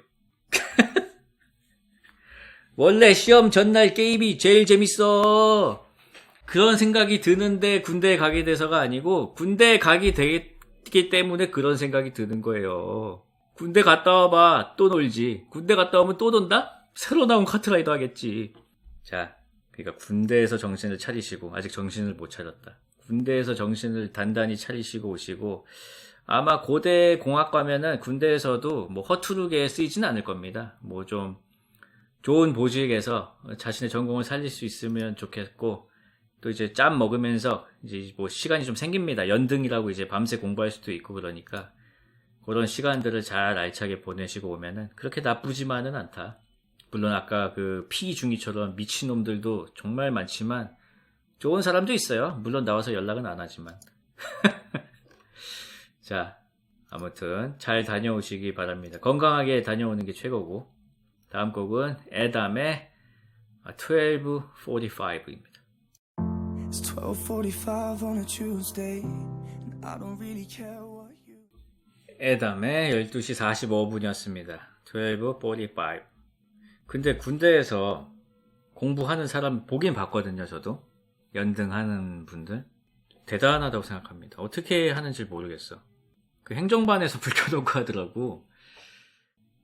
원래 시험 전날 게임이 제일 재밌어. 그런 생각이 드는데 군대에 가게 돼서가 아니고 군대에 가게 되기 때문에 그런 생각이 드는 거예요. 군대 갔다 와봐. 또 놀지. 군대 갔다 오면 또 논다? 새로 나온 카트라이더 하겠지. 자, 그러니까 군대에서 정신을 차리시고, 아직 정신을 못 차렸다. 군대에서 정신을 단단히 차리시고 오시고, 아마 고대 공학 가면은 군대에서도 뭐 허투루게 쓰이진 않을 겁니다. 뭐 좀 좋은 보직에서 자신의 전공을 살릴 수 있으면 좋겠고, 또 이제 짬 먹으면서 이제 뭐 시간이 좀 생깁니다. 연등이라고 이제 밤새 공부할 수도 있고 그러니까 그런 시간들을 잘 알차게 보내시고 오면은 그렇게 나쁘지만은 않다. 물론 아까 그 피중이처럼 미친놈들도 정말 많지만 좋은 사람도 있어요. 물론 나와서 연락은 안 하지만. 자, 아무튼 잘 다녀오시기 바랍니다. 건강하게 다녀오는 게 최고고. 다음 곡은 에담의 12:45입니다. It's 12:45 on a Tuesday, and I don't really care what you. 에담의 12시 45분이었습니다. 12:45. 근데 군대에서 공부하는 사람 보긴 봤거든요, 저도. 연등하는 분들. 대단하다고 생각합니다. 어떻게 하는지 모르겠어. 그 행정반에서 불 켜놓고 하더라고.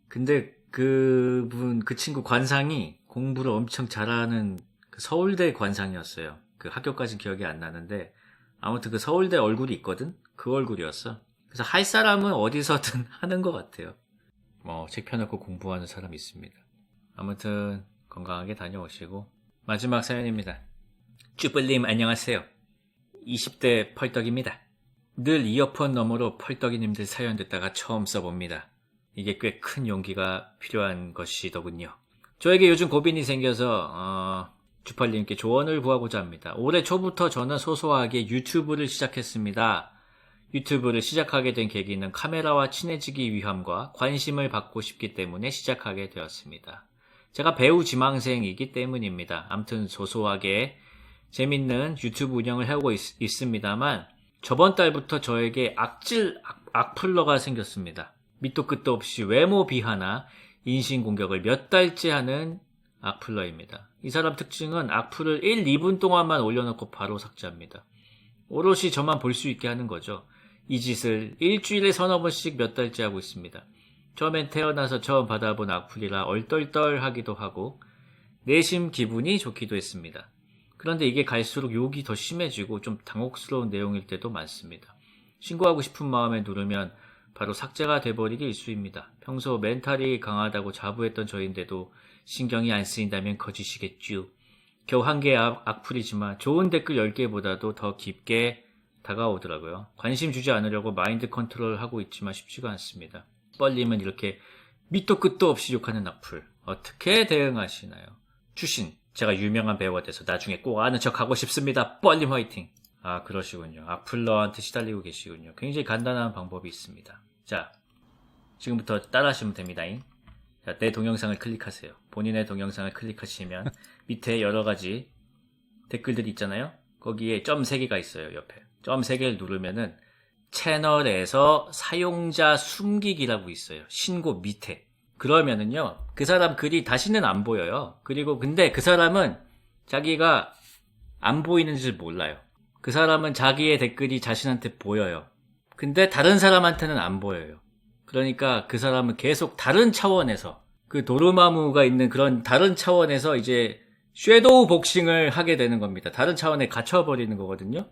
근데 그 친구 관상이 공부를 엄청 잘하는 그 서울대 관상이었어요. 그 학교까지는 기억이 안 나는데, 아무튼 그 서울대 얼굴이 있거든? 그 얼굴이었어. 그래서 할 사람은 어디서든 하는 것 같아요. 책 펴놓고 공부하는 사람 있습니다. 아무튼 건강하게 다녀오시고. 마지막 사연입니다. 쭈블님 안녕하세요. 20대 펄떡입니다. 늘 이어폰 너머로 펄떡이님들 사연 듣다가 처음 써봅니다. 이게 꽤 큰 용기가 필요한 것이더군요. 저에게 요즘 고민이 생겨서 주팔님께 조언을 구하고자 합니다. 올해 초부터 저는 소소하게 유튜브를 시작했습니다. 유튜브를 시작하게 된 계기는 카메라와 친해지기 위함과 관심을 받고 싶기 때문에 시작하게 되었습니다. 제가 배우 지망생이기 때문입니다. 아무튼 소소하게 재밌는 유튜브 운영을 하고 있습니다만 저번 달부터 저에게 악플러가 생겼습니다. 밑도 끝도 없이 외모 비하나 인신공격을 몇 달째 하는 악플러입니다. 이 사람 특징은 악플을 1, 2분 동안만 올려놓고 바로 삭제합니다. 오롯이 저만 볼 수 있게 하는 거죠. 이 짓을 일주일에 서너 번씩 몇 달째 하고 있습니다. 처음엔 태어나서 처음 받아본 악플이라 얼떨떨하기도 하고 내심 기분이 좋기도 했습니다. 그런데 이게 갈수록 욕이 더 심해지고 좀 당혹스러운 내용일 때도 많습니다. 신고하고 싶은 마음에 누르면 바로 삭제가 돼버리기 일쑤입니다. 평소 멘탈이 강하다고 자부했던 저인데도 신경이 안 쓰인다면 거짓이겠죠. 겨우 한 개의 악플이지만 좋은 댓글 10개보다도 더 깊게 다가오더라고요. 관심 주지 않으려고 마인드 컨트롤하고 있지만 쉽지가 않습니다. 뻘님은 이렇게 밑도 끝도 없이 욕하는 악플 어떻게 대응하시나요? 추신, 제가 유명한 배우가 돼서 나중에 꼭 아는 척 하고 싶습니다. 뻘님 화이팅! 아, 그러시군요. 악플러한테 시달리고 계시군요. 굉장히 간단한 방법이 있습니다. 자, 지금부터 따라하시면 됩니다. 자, 내 동영상을 클릭하세요. 본인의 동영상을 클릭하시면 밑에 여러 가지 댓글들이 있잖아요. 거기에 점 3개가 있어요. 옆에 점 3개를 누르면은 채널에서 사용자 숨기기라고 있어요. 신고 밑에. 그러면은요, 그 사람 글이 다시는 안 보여요. 그리고 근데 그 사람은 자기가 안 보이는 줄 몰라요. 그 사람은 자기의 댓글이 자신한테 보여요. 근데 다른 사람한테는 안 보여요. 그러니까 그 사람은 계속 다른 차원에서, 그 도르마무가 있는 그런 다른 차원에서 이제 섀도우 복싱을 하게 되는 겁니다. 다른 차원에 갇혀버리는 거거든요.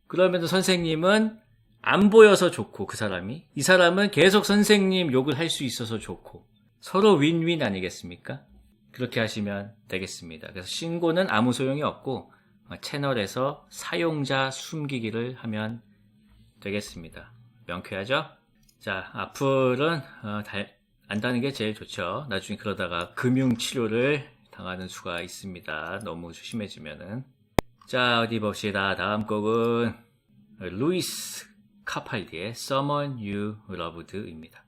그러면서 선생님은 안 보여서 좋고, 그 사람이. 이 사람은 계속 선생님 욕을 할 수 있어서 좋고. 서로 윈윈 아니겠습니까? 그렇게 하시면 되겠습니다. 그래서 신고는 아무 소용이 없고, 채널에서 사용자 숨기기를 하면 되겠습니다. 명쾌하죠? 자, 악플은 안 다는 게 제일 좋죠. 나중에 그러다가 금융치료를 당하는 수가 있습니다. 너무 심해지면은. 자, 어디 봅시다. 다음 곡은 루이스 카팔디의 Someone You Loved입니다.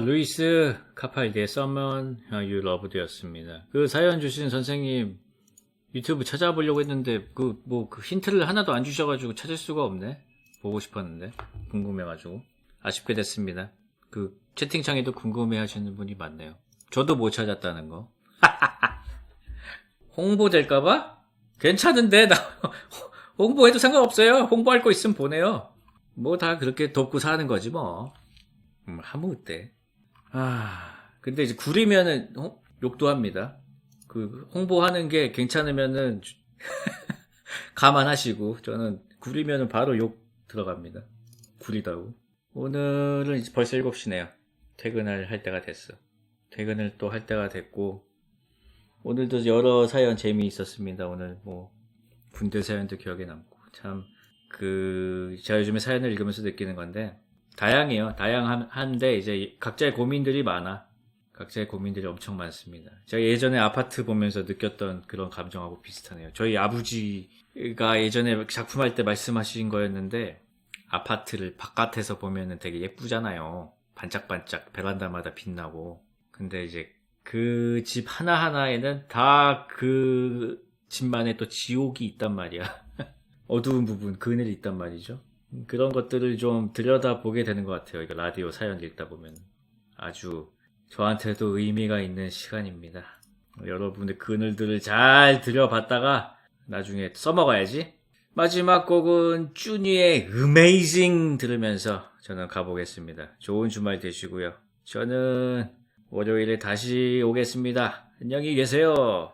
루이스 카팔디의 Someone You Loved였습니다. 그 사연 주신 선생님 유튜브 찾아보려고 했는데 그 힌트를 하나도 안 주셔가지고 찾을 수가 없네. 보고 싶었는데 궁금해가지고 아쉽게 됐습니다. 그 채팅창에도 궁금해하시는 분이 많네요. 저도 못 찾았다는 거. 홍보될까봐? 괜찮은데 나 홍보해도 상관없어요. 홍보할 거 있으면 보내요. 뭐 다 그렇게 돕고 사는 거지 뭐. 하무때. 근데 이제 구리면은 욕도 합니다. 그 홍보하는 게 괜찮으면은 감안하시고 저는 구리면은 바로 욕 들어갑니다. 구리다고. 오늘은 이제 벌써 7시네요. 퇴근을 할 때가 됐어. 퇴근을 또 할 때가 됐고, 오늘도 여러 사연 재미있었습니다. 오늘 뭐 군대 사연도 기억에 남고, 참 제가 요즘에 사연을 읽으면서 느끼는 건데, 다양해요. 다양한데 이제 각자의 고민들이 많아. 각자의 고민들이 엄청 많습니다. 제가 예전에 아파트 보면서 느꼈던 그런 감정하고 비슷하네요. 저희 아버지가 예전에 작품할 때 말씀하신 거였는데, 아파트를 바깥에서 보면은 되게 예쁘잖아요. 반짝반짝 베란다마다 빛나고. 근데 이제 그 집 하나하나에는 다 그 집만의 또 지옥이 있단 말이야. 어두운 부분, 그늘이 있단 말이죠. 그런 것들을 좀 들여다보게 되는 것 같아요. 이거 라디오 사연 읽다 보면. 아주 저한테도 의미가 있는 시간입니다. 여러분의 그늘들을 잘 들여봤다가 나중에 써먹어야지. 마지막 곡은 쭈니의 Amazing 들으면서 저는 가보겠습니다. 좋은 주말 되시고요. 저는 월요일에 다시 오겠습니다. 안녕히 계세요.